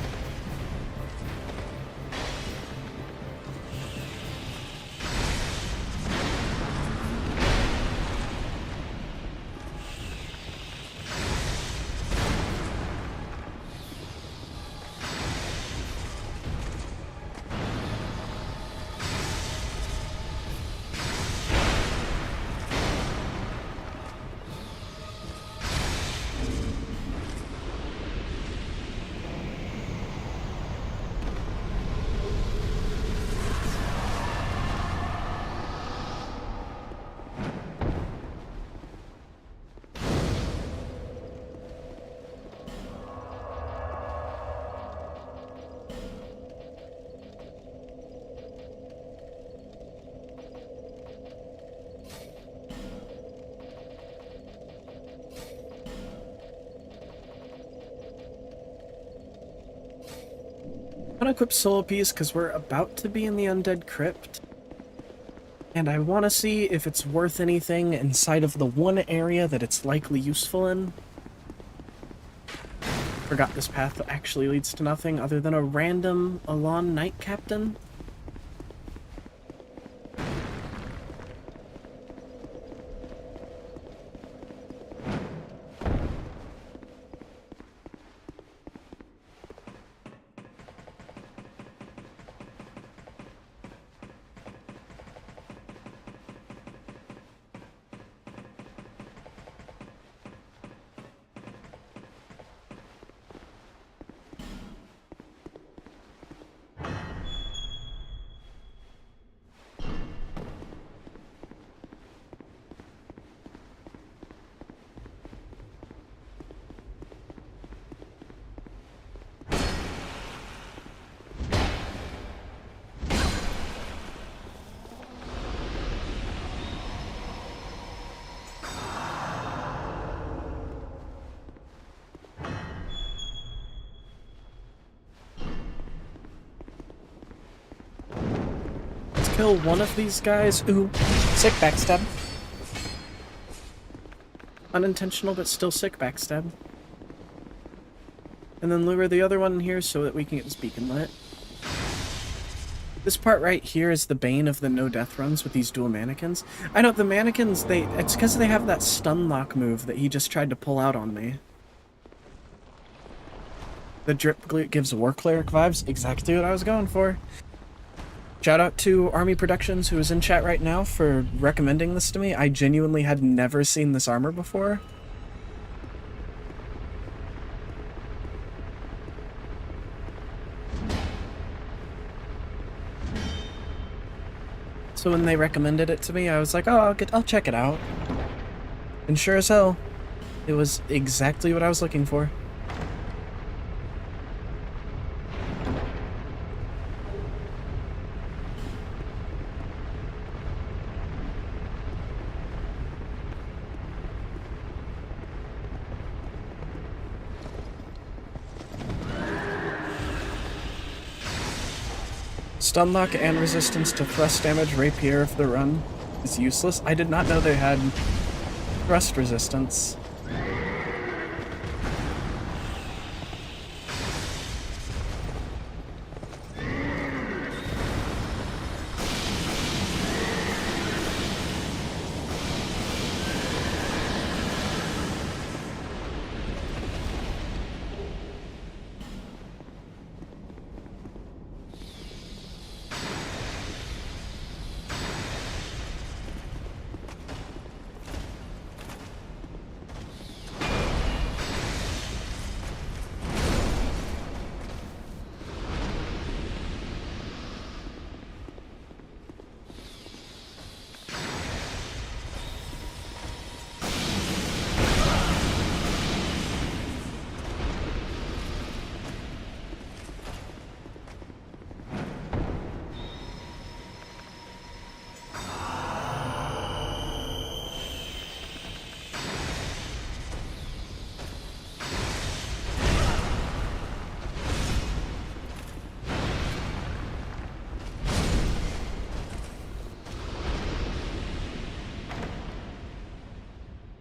I'm gonna equip Soul Piece because we're about to be in the Undead Crypt. And I want to see if it's worth anything inside of the one area that it's likely useful in. Forgot this path actually leads to nothing other than a random Alon Knight Captain. Kill one of these guys. Ooh, sick backstab. Unintentional, but still sick backstab. And then lure the other one in here so that we can get this beacon lit. This part right here is the bane of the no death runs with these dual mannequins. I know the mannequins, it's because they have that stun lock move that he just tried to pull out on me. The drip gives war cleric vibes, exactly what I was going for. Shout out to Army Productions, who is in chat right now, for recommending this to me. I genuinely had never seen this armor before. So when they recommended it to me, I was like, oh, I'll check it out. And sure as hell, it was exactly what I was looking for. Stunlock and resistance to thrust damage rapier if the run is useless. I did not know they had thrust resistance.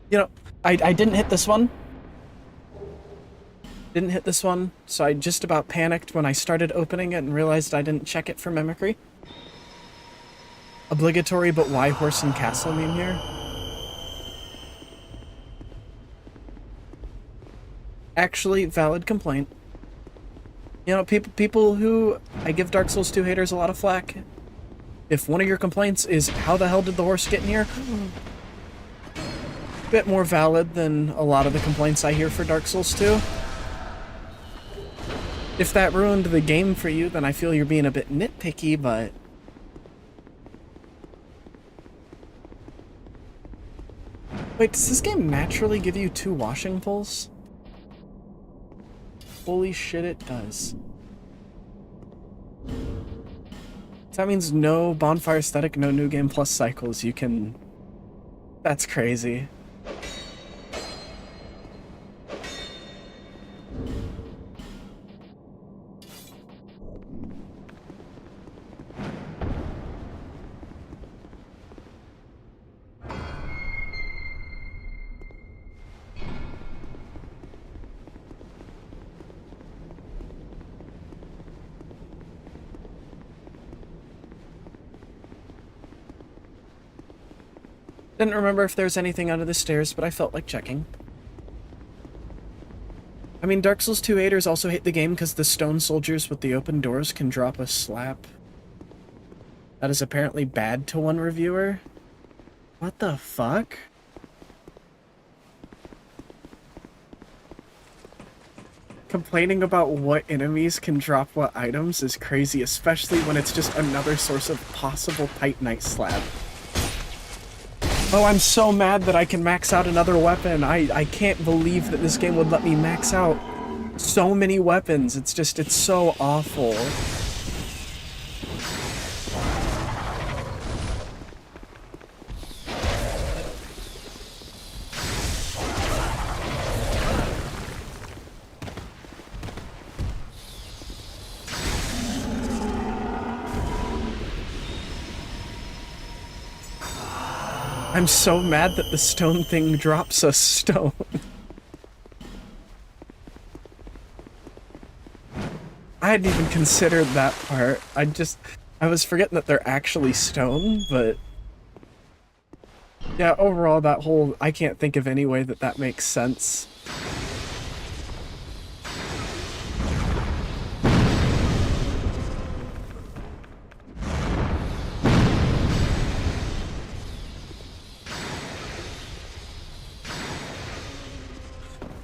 You know, I didn't hit this one. Didn't hit this one, so I just about panicked when I started opening it and realized I didn't check it for mimicry. Obligatory, but why horse and castle meme here? Actually, valid complaint. You know, people who I give Dark Souls 2 haters a lot of flack. If one of your complaints is how the hell did the horse get in here? Bit more valid than a lot of the complaints I hear for Dark Souls 2. If that ruined the game for you, then I feel you're being a bit nitpicky, but... Wait, does this game naturally give you 2 washing poles? Holy shit, it does. So that means no bonfire aesthetic, no new game plus cycles. You can... That's crazy. Didn't remember if there was anything under the stairs, but I felt like checking. I mean, Dark Souls 2 haters also hate the game because the stone soldiers with the open doors can drop a slap. That is apparently bad to one reviewer. What the fuck? Complaining about what enemies can drop what items is crazy, especially when it's just another source of possible Titanite slab. Oh, I'm so mad that I can max out another weapon. I can't believe that this game would let me max out so many weapons. It's so awful. I'm so mad that the stone thing drops a stone. I hadn't even considered that part. I was forgetting that they're actually stone, but... Yeah, overall that whole... I can't think of any way that that makes sense.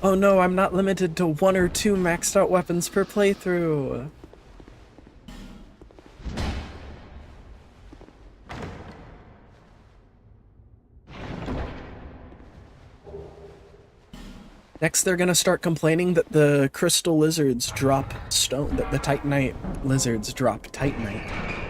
Oh no, I'm not limited to 1 or 2 maxed out weapons per playthrough. Next, they're gonna start complaining that the crystal lizards drop stone, that the Titanite lizards drop Titanite.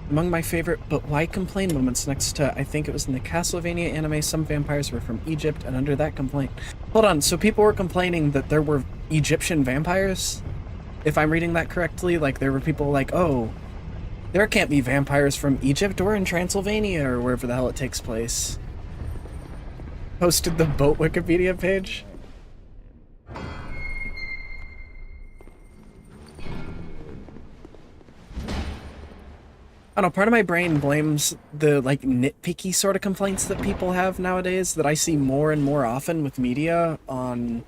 Among my favorite but why complain moments next to, I think it was in the Castlevania anime, some vampires were from Egypt, and under that complaint... Hold on, so people were complaining that there were Egyptian vampires? If I'm reading that correctly, like there were people like, oh, there can't be vampires from Egypt or in Transylvania or wherever the hell it takes place. Posted the boat Wikipedia page? I don't know, part of my brain blames the, like, nitpicky sort of complaints that people have nowadays that I see more and more often with media on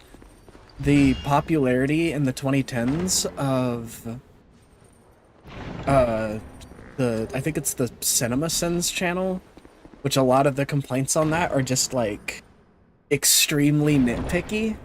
the popularity in the 2010s of, I think it's the CinemaSins channel, which a lot of the complaints on that are just like extremely nitpicky.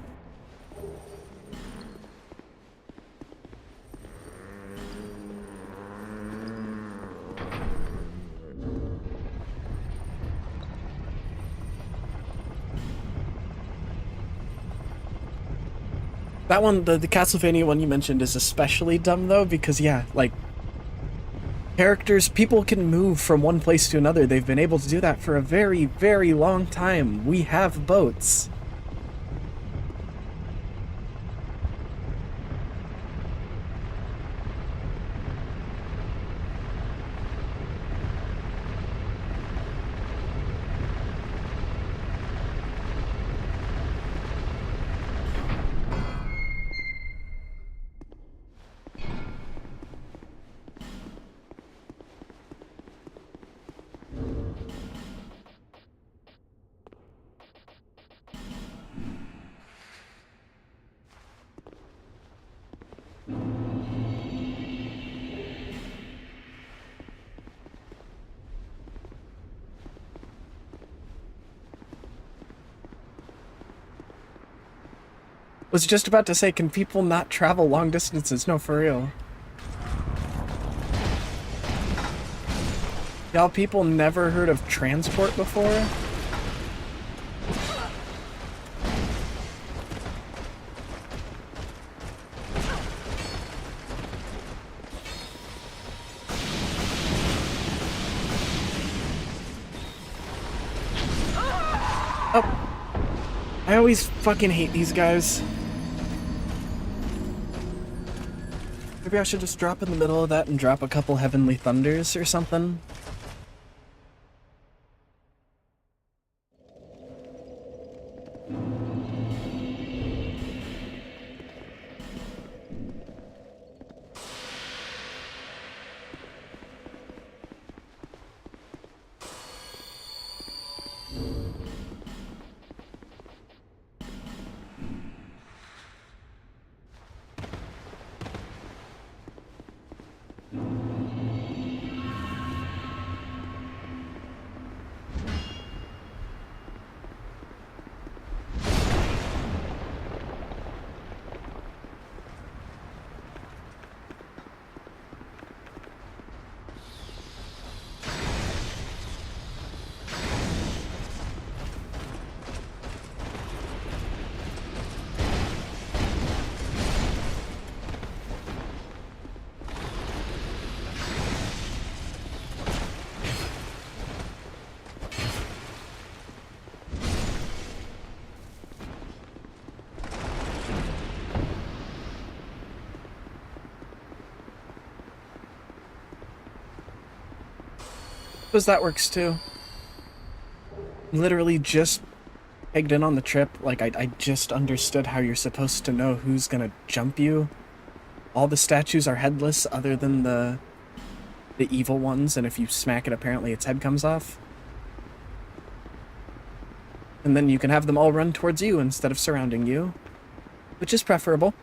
That one, the Castlevania one you mentioned, is especially dumb though, because yeah, like, characters, people can move from one place to another. They've been able to do that for a very, very long time. We have boats. Was just about to say, can people not travel long distances? No, for real. Y'all people never heard of transport before? Oh. I always fucking hate these guys. Maybe I should just drop in the middle of that and drop a couple Heavenly Thunders or something. Suppose that works too. Literally just pegged in on the trip. Like, I just understood how you're supposed to know who's gonna jump you. All the statues are headless other than the evil ones, and if you smack it, apparently its head comes off. And then you can have them all run towards you instead of surrounding you, which is preferable.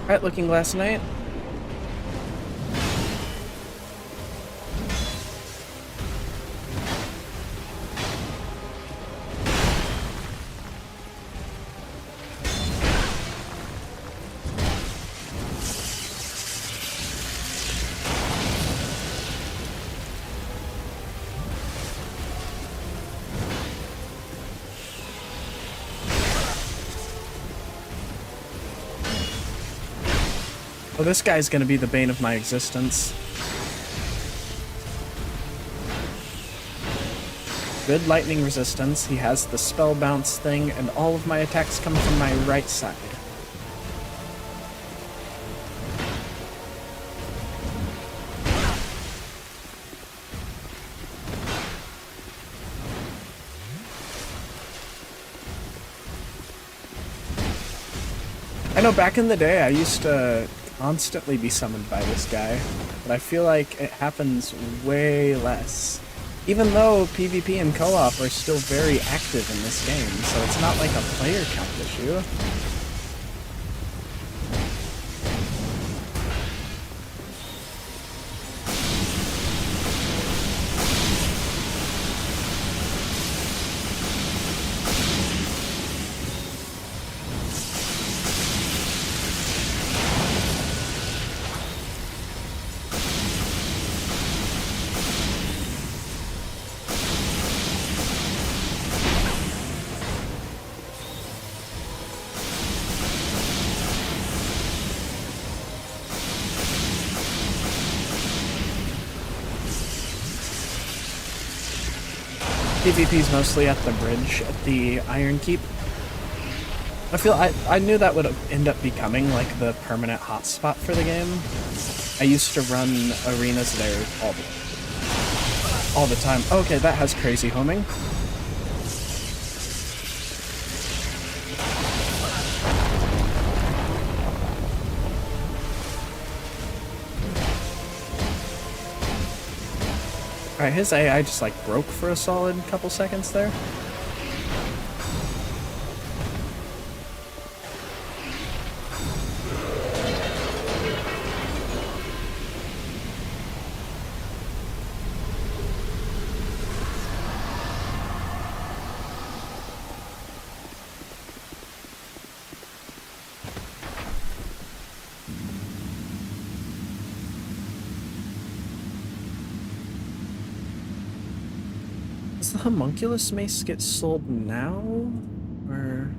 Alright, Looking Glass Knight. Oh, this guy's gonna be the bane of my existence. Good lightning resistance, he has the spell bounce thing, and all of my attacks come from my right side. I know back in the day I used to constantly be summoned by this guy, but I feel like it happens way less. Even though PvP and co-op are still very active in this game, so it's not like a player count issue. PvP's mostly at the bridge at the Iron Keep. I knew that would end up becoming like the permanent hotspot for the game. I used to run arenas there all the time. Okay, that has crazy homing. Alright, his AI just like broke for a solid couple seconds there. Does the homunculus mace get sold now? Or...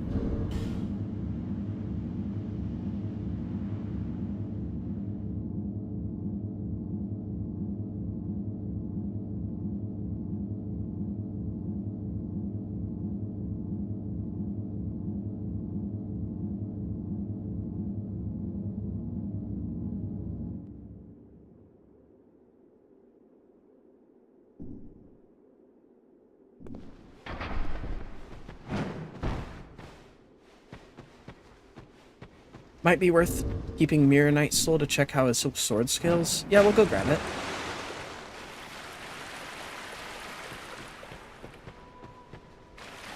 Might be worth keeping Mirror Knight's soul to check how his sword scales. Yeah, we'll go grab it.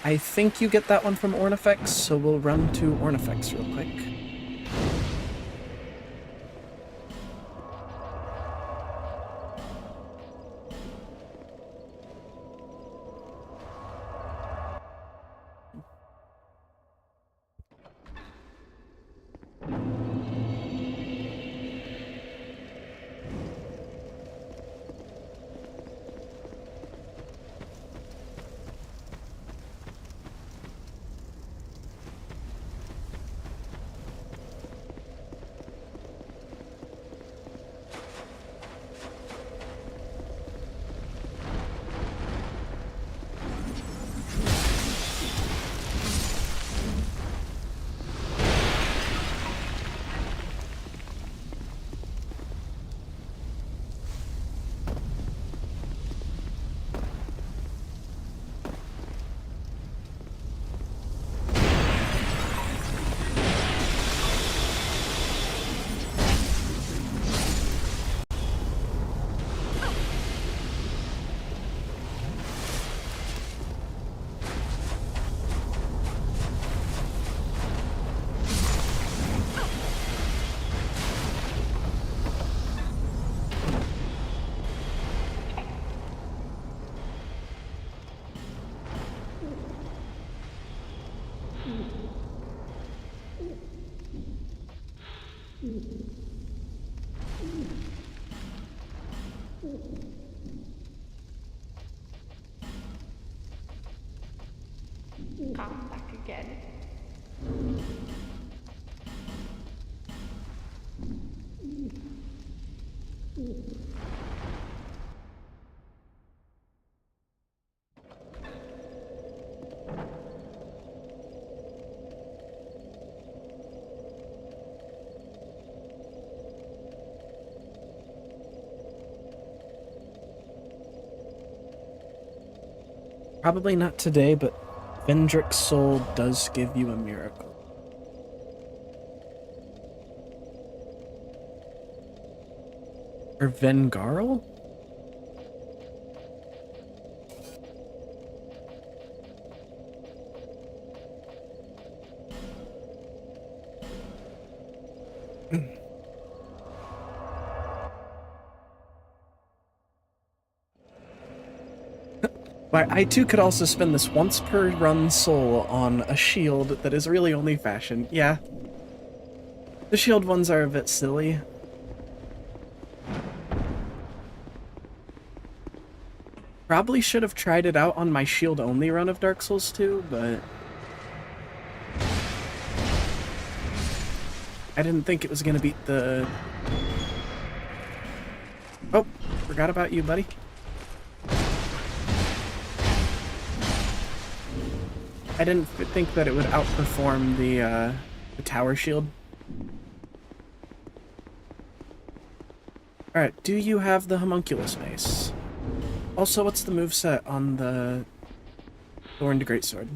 I think you get that one from Ornifex, so we'll run to Ornifex real quick. Come back again. Probably not today, but Vendrick's soul does give you a miracle. Or Vengarl? But I too could also spend this once per run soul on a shield that is really only fashion. Yeah. The shield ones are a bit silly. Probably should have tried it out on my shield only run of Dark Souls 2, but I didn't think it was gonna beat the... Oh, forgot about you, buddy. I didn't think that it would outperform the tower shield. Alright, do you have the homunculus mace? Also, what's the moveset on the Thorned Greatsword?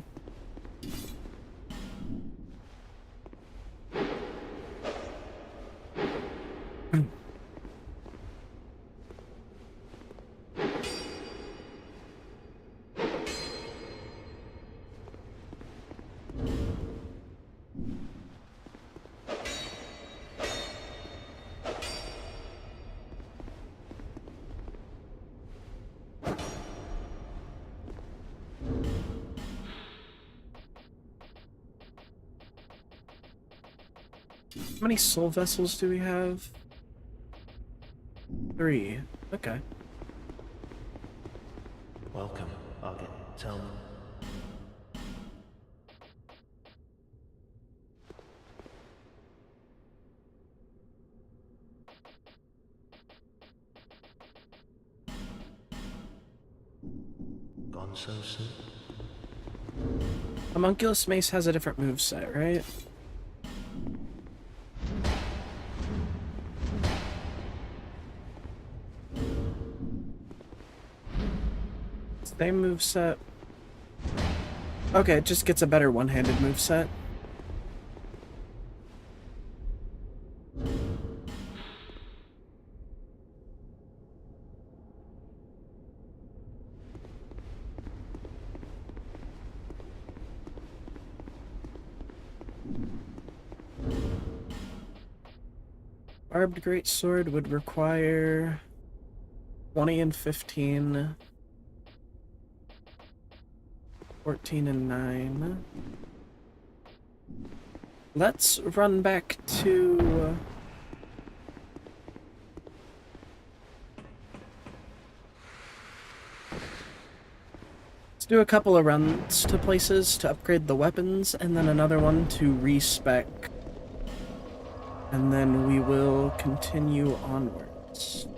How many soul vessels do we have? 3. Okay. Welcome, Argent. Tell me. Gone so soon? Homunculus mace has a different moveset, right? Same moveset. Okay, it just gets a better one-handed moveset. Barbed Greatsword would require 20 and 15, 14 and 9. Let's run back to... let's do a couple of runs to places to upgrade the weapons, and then another one to respec. And then we will continue onwards.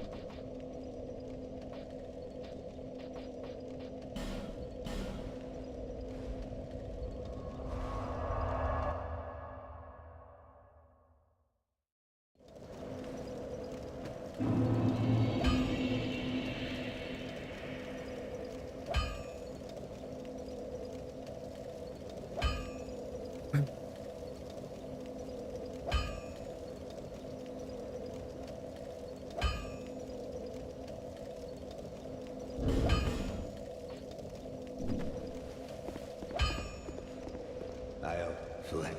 I'll fled.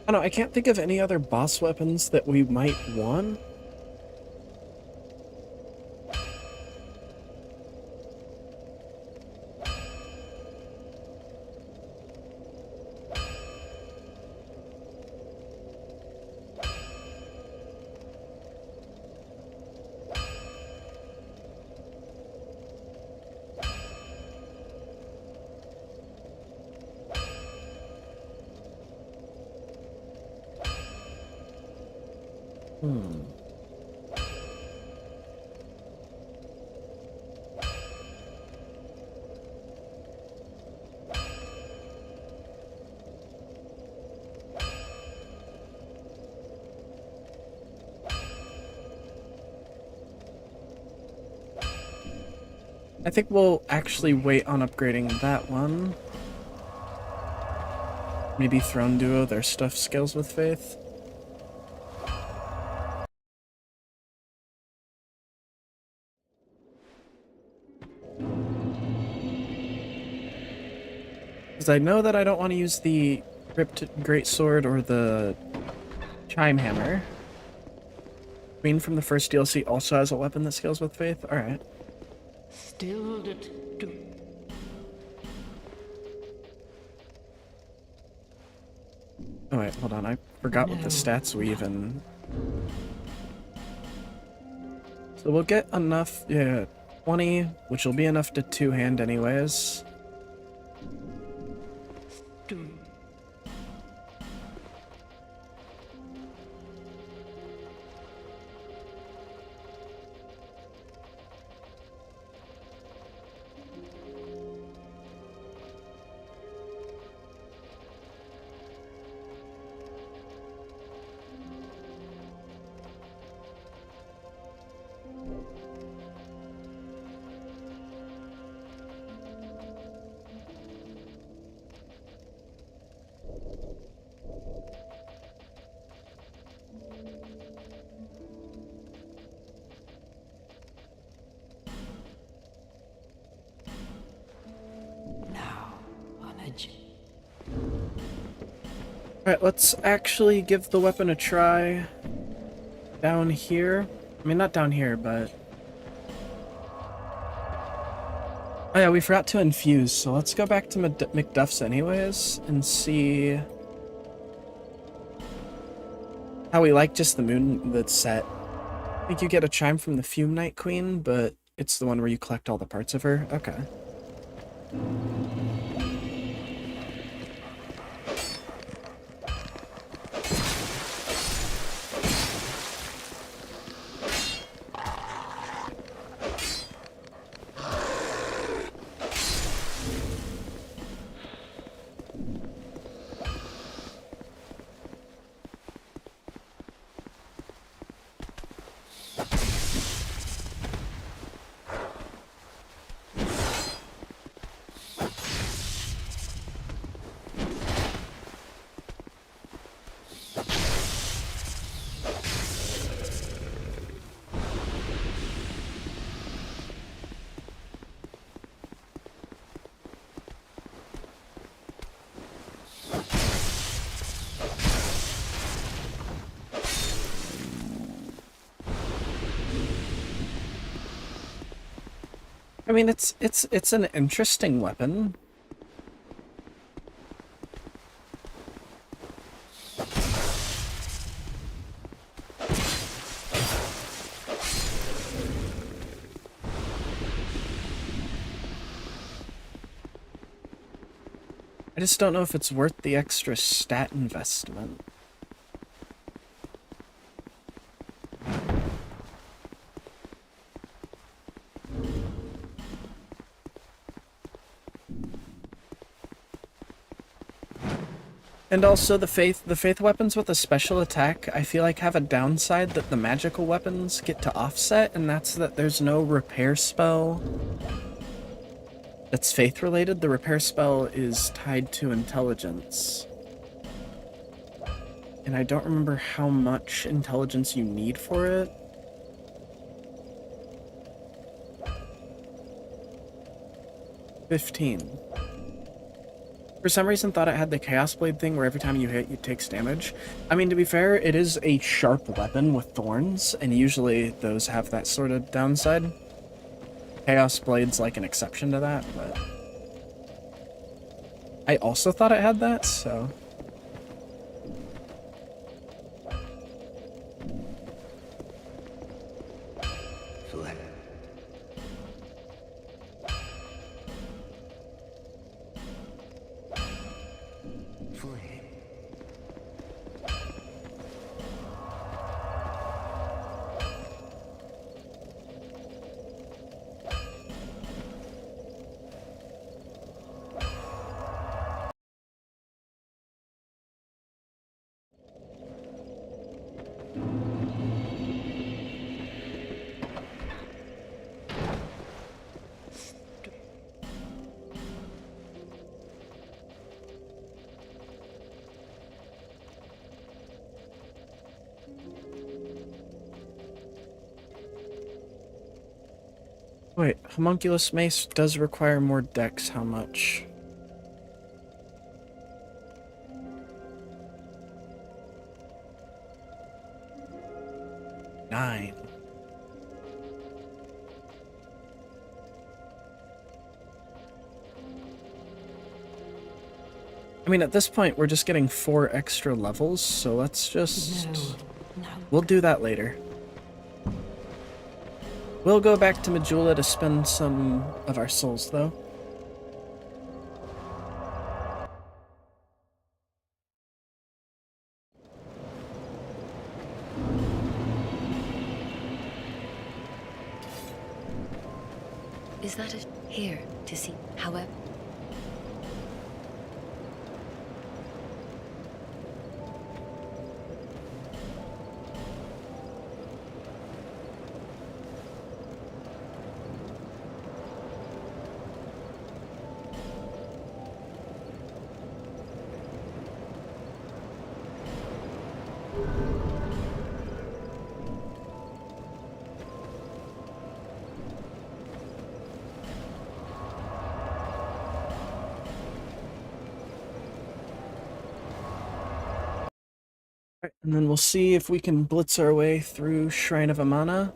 I don't know, I can't think of any other boss weapons that we might want. I think we'll actually wait on upgrading that one. Maybe Throne Duo, their stuff scales with Faith. Because I know that I don't want to use the Ripped Greatsword or the Chime Hammer. Queen from the first DLC also has a weapon that scales with faith? Alright. Still that do. Oh wait, hold on. I forgot what the stats we even... So we'll get enough, yeah, 20, which will be enough to two-hand anyways. Do. Now, on edge. Alright, let's actually give the weapon a try down here. I mean, not down here, but... Oh yeah, we forgot to infuse, so let's go back to McDuff's anyways and see how we like just the moon that's set. I think you get a chime from the Fume Night Queen, but it's the one where you collect all the parts of her. Okay. I mean, it's an interesting weapon. I just don't know if it's worth the extra stat investment. And also the faith weapons with a special attack, I feel like have a downside that the magical weapons get to offset, and that's that there's no repair spell that's faith related. The repair spell is tied to intelligence. And I don't remember how much intelligence you need for it. $15. For some reason thought it had the Chaos Blade thing where every time you hit, it takes damage. I mean, to be fair, it is a sharp weapon with thorns, and usually those have that sort of downside. Chaos Blade's like an exception to that, but... I also thought it had that, so... Wait, Homunculus Mace does require more dex, how much? 9. I mean, at this point, we're just getting 4 extra levels, so let's just... We'll do that later. We'll go back to Majula to spend some of our souls, though. Is that it? Here, to see. However... Alright, and then we'll see if we can blitz our way through Shrine of Amana.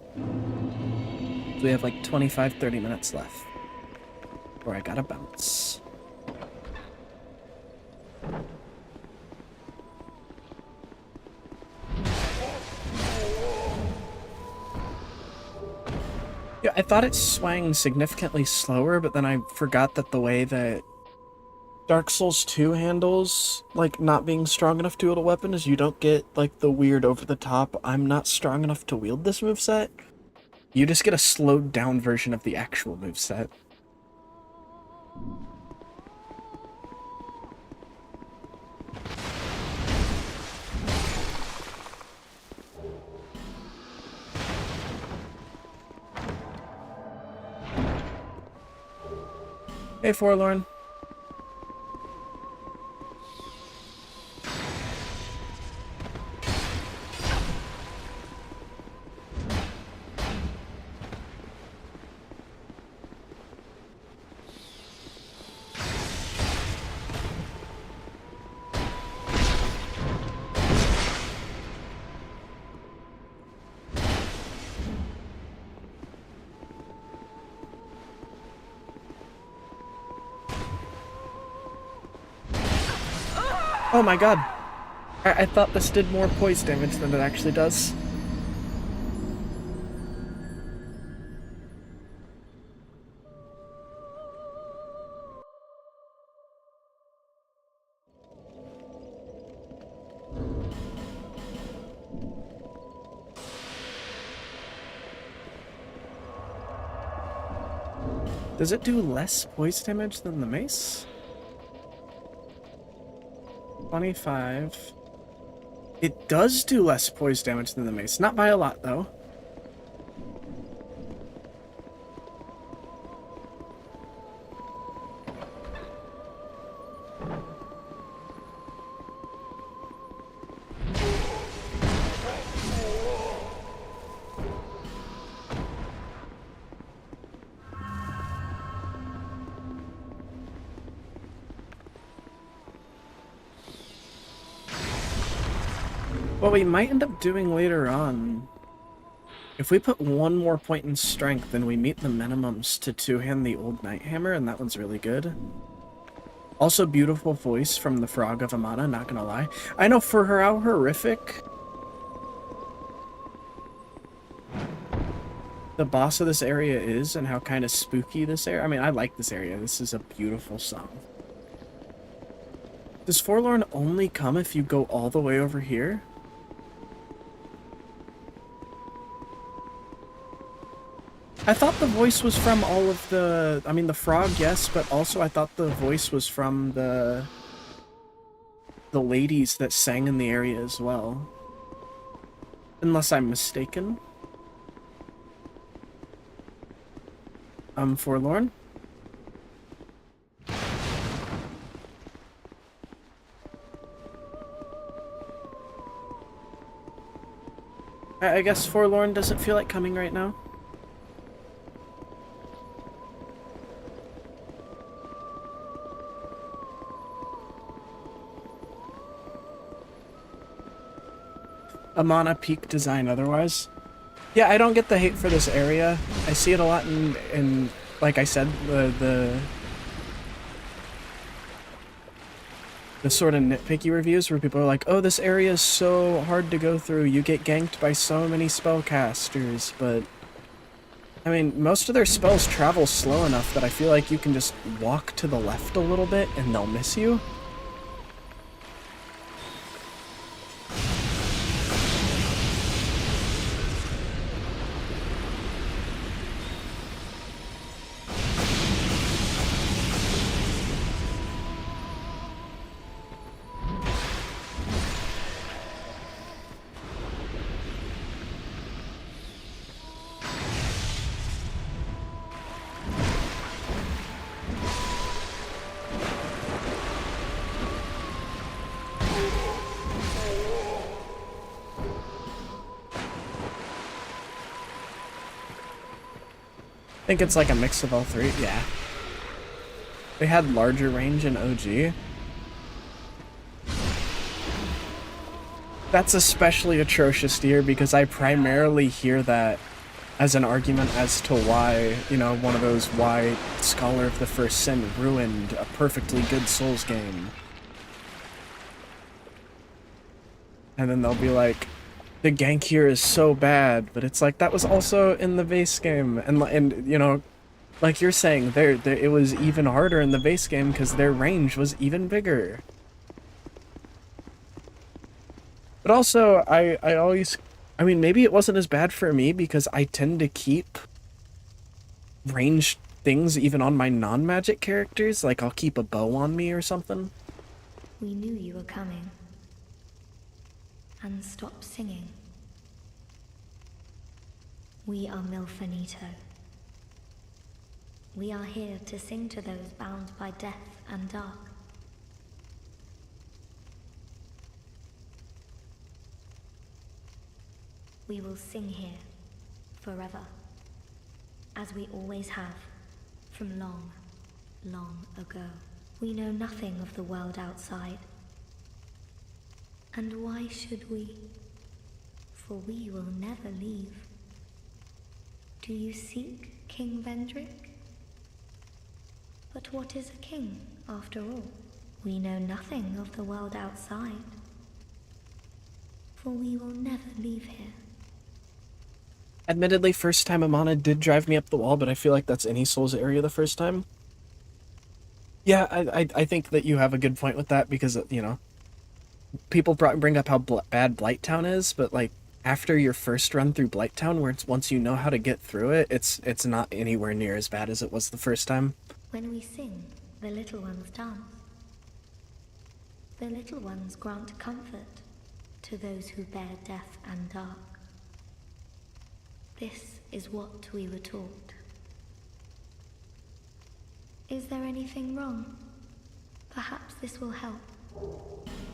We have like 25-30 minutes left. Or I gotta bounce. Yeah, I thought it swang significantly slower, but then I forgot that the way that Dark Souls 2 handles, like, not being strong enough to wield a weapon is you don't get, like, the weird over-the-top, I'm not strong enough to wield this moveset. You just get a slowed-down version of the actual moveset. Hey, Forlorn. Oh my god. I thought this did more poise damage than it actually does. Does it do less poise damage than the mace? 25. It does do less poise damage than the mace. Not by a lot, though. What we might end up doing later on, if we put 1 more point in strength, then we meet the minimums to 2-hand the Old Night Hammer, and that one's really good. Also, beautiful voice from the Frog of Amana, not gonna lie. I know, for how horrific the boss of this area is, and how kind of spooky this area... I mean, I like this area. This is a beautiful song. Does Forlorn only come if you go all the way over here? I thought the voice was from all of the... I mean, the frog, yes, but also I thought the voice was from the ladies that sang in the area as well. Unless I'm mistaken. Forlorn? I guess Forlorn doesn't feel like coming right now. Amana peak design otherwise. Yeah, I don't get the hate for this area. I see it a lot in like I said, the sort of nitpicky reviews where people are like, oh, this area is so hard to go through, you get ganked by so many spellcasters, but I mean, most of their spells travel slow enough that I feel like you can just walk to the left a little bit and they'll miss you. I think it's like a mix of all three, yeah. They had larger range in OG. That's especially atrocious here because I primarily hear that as an argument as to why, you know, one of those why Scholar of the First Sin ruined a perfectly good Souls game. And then they'll be like, the gank here is so bad, but it's like, that was also in the base game. And you know, like you're saying, it was even harder in the base game because their range was even bigger. But also, I mean, maybe it wasn't as bad for me because I tend to keep ranged things even on my non-magic characters. Like, I'll keep a bow on me or something. We knew you were coming. And stop singing. We are Milfanito. We are here to sing to those bound by death and dark. We will sing here forever, as we always have, from long, long ago. We know nothing of the world outside. And why should we? For we will never leave. Do you seek King Vendrick? But what is a king, after all? We know nothing of the world outside. For we will never leave here. Admittedly, first time Amana did drive me up the wall, but I feel like that's any Souls area the first time. Yeah, I think that you have a good point with that because, you know, people bring up how bad Blighttown is, but like after your first run through Blighttown, where once you know how to get through it, it's not anywhere near as bad as it was the first time. When we sing, the little ones dance. The little ones grant comfort to those who bear death and dark. This is what we were taught. Is there anything wrong? Perhaps this will help.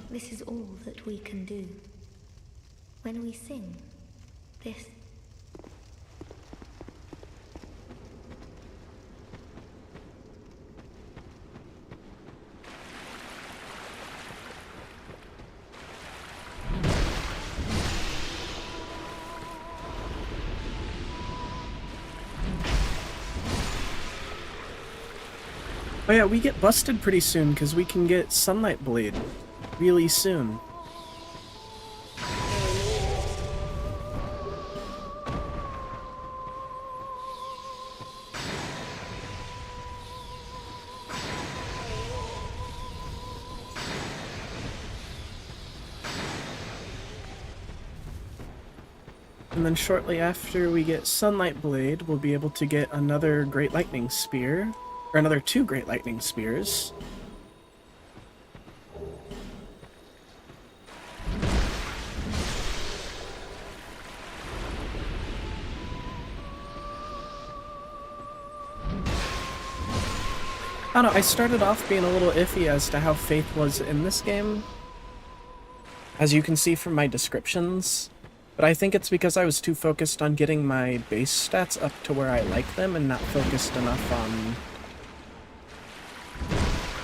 This is all that we can do. When we sing, this... Oh yeah, we get busted pretty soon because we can get Sunlight Blade really soon. And then shortly after we get Sunlight Blade, we'll be able to get another Great Lightning Spear. Or another 2 Great Lightning Spears. I don't know, I started off being a little iffy as to how Faith was in this game, as you can see from my descriptions. But I think it's because I was too focused on getting my base stats up to where I like them and not focused enough on...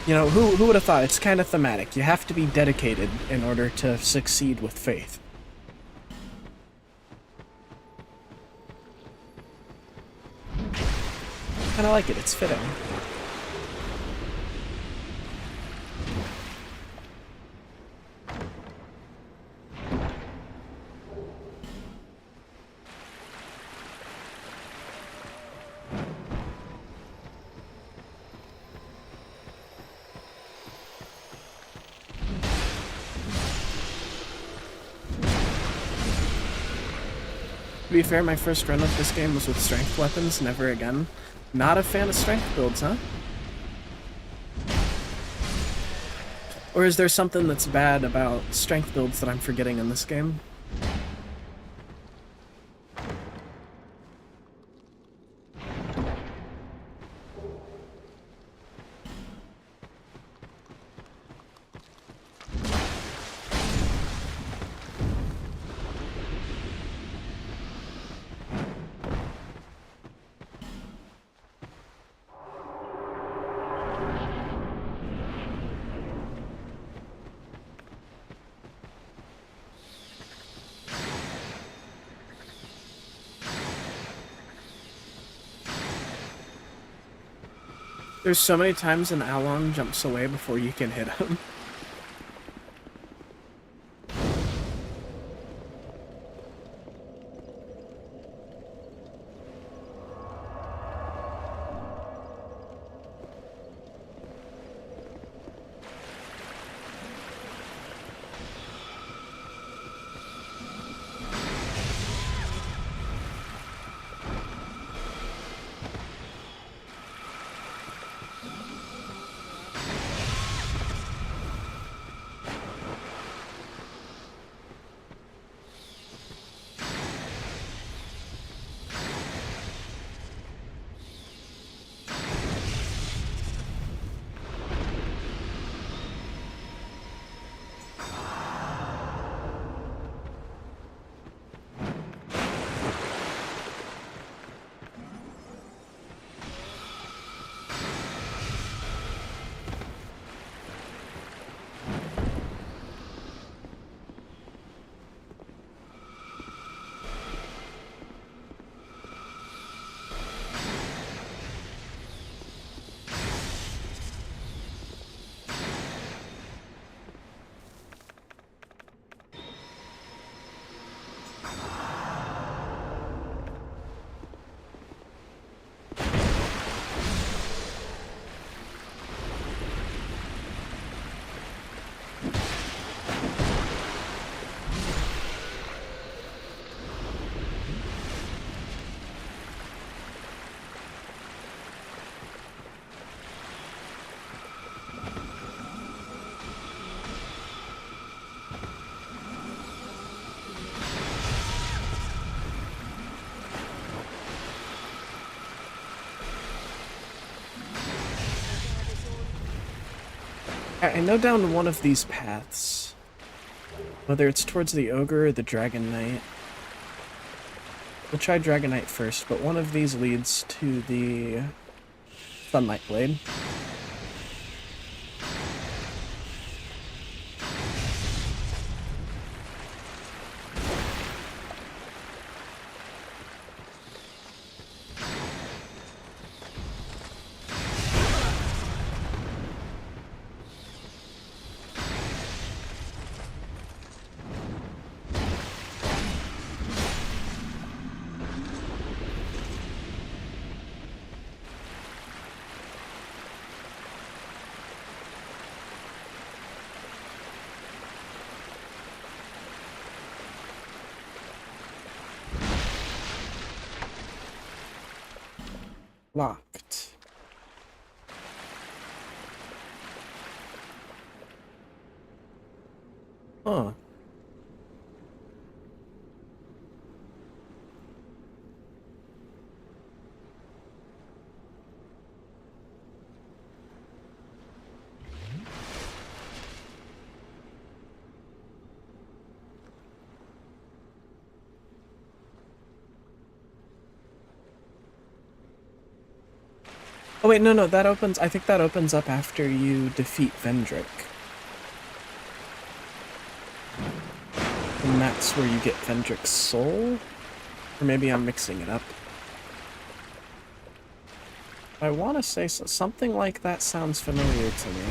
You know, who would have thought? It's kind of thematic. You have to be dedicated in order to succeed with Faith. Kinda like it, it's fitting. To be fair, my first run of this game was with strength weapons, never again. Not a fan of strength builds, huh? Or is there something that's bad about strength builds that I'm forgetting in this game? There's so many times an Alon jumps away before you can hit him. I know down one of these paths, whether it's towards the ogre or the dragon knight. We'll try dragon knight first, but one of these leads to the sunlight blade. Locked. Huh. Oh wait, no, that opens, I think that opens up after you defeat Vendrick. And that's where you get Vendrick's soul? Or maybe I'm mixing it up. I want to say something like that sounds familiar to me.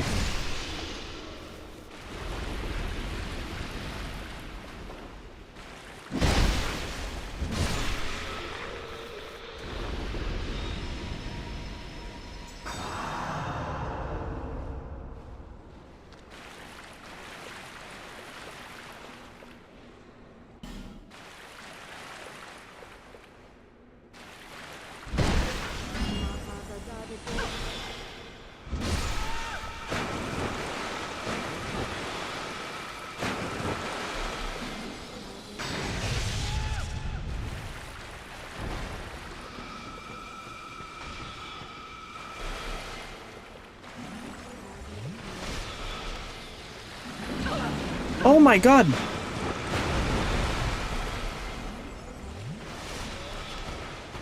Oh my god!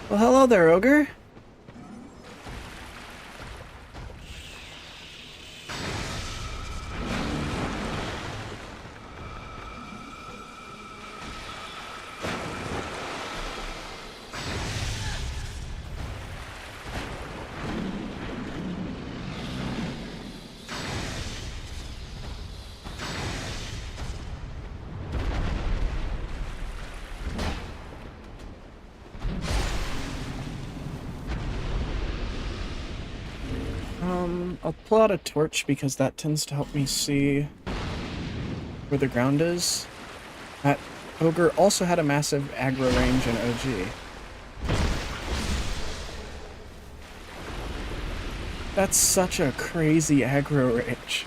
Well, hello there, ogre. I'll pull out a torch because that tends to help me see where the ground is. That ogre also had a massive aggro range in OG. That's such a crazy aggro range.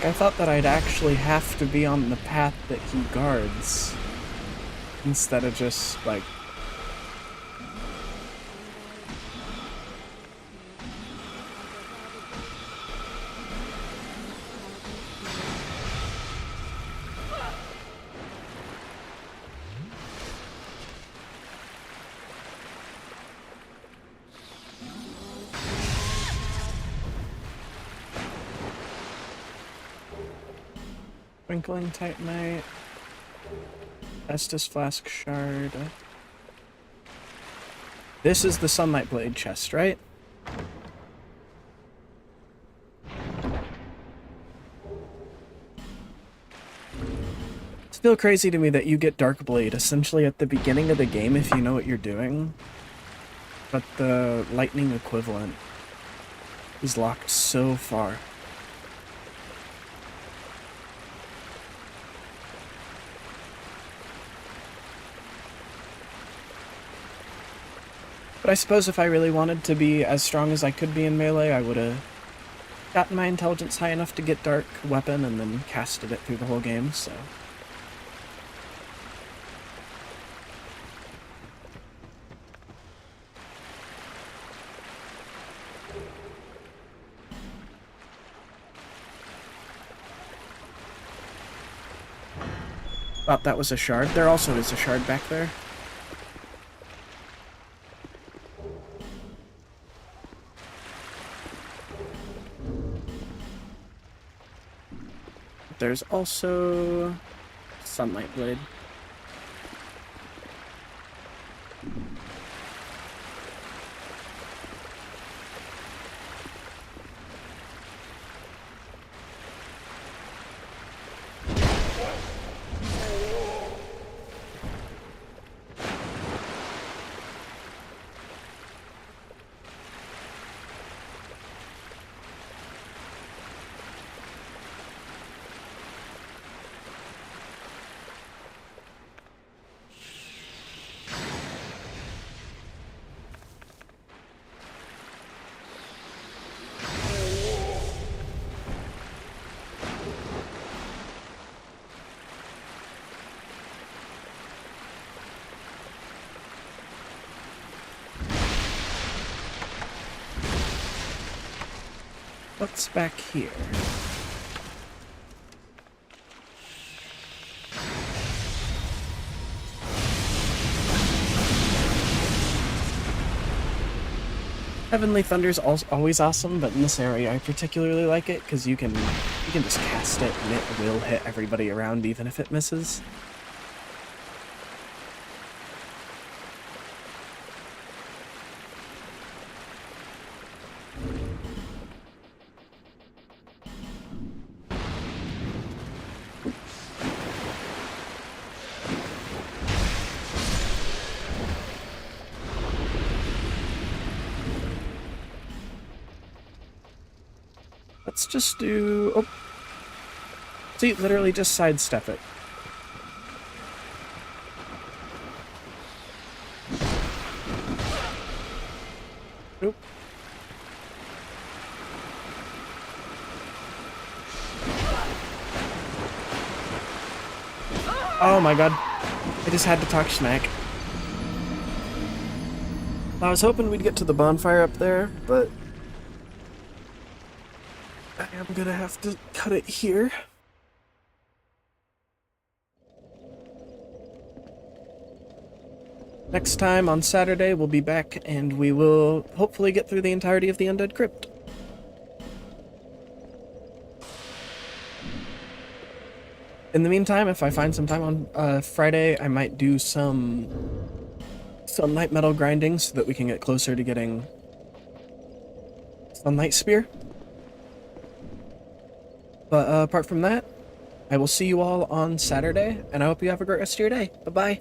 I thought that I'd actually have to be on the path that he guards, instead of just, like... Twinkling Titanite, Estus Flask Shard. This is the Sunlight Blade chest, right? It's still crazy to me that you get Dark Blade essentially at the beginning of the game if you know what you're doing, but the lightning equivalent is locked so far. But I suppose if I really wanted to be as strong as I could be in melee, I would have gotten my intelligence high enough to get Dark Weapon and then casted it through the whole game, so... Thought that was a shard. There also is a shard back there. There's also Sunlight Blade. What's back here? Heavenly Thunder's always awesome, but in this area I particularly like it because you can just cast it and it will hit everybody around even if it misses. Let's just do... Oh. See, literally just sidestep it. Nope. Oh my god. I just had to talk smack. I was hoping we'd get to the bonfire up there, but I am gonna have to cut it here. Next time on Saturday, we'll be back and we will hopefully get through the entirety of the Undead Crypt. In the meantime, if I find some time on Friday, I might do some light metal grinding so that we can get closer to getting Sunlight Spear. But apart from that, I will see you all on Saturday, and I hope you have a great rest of your day. Bye-bye.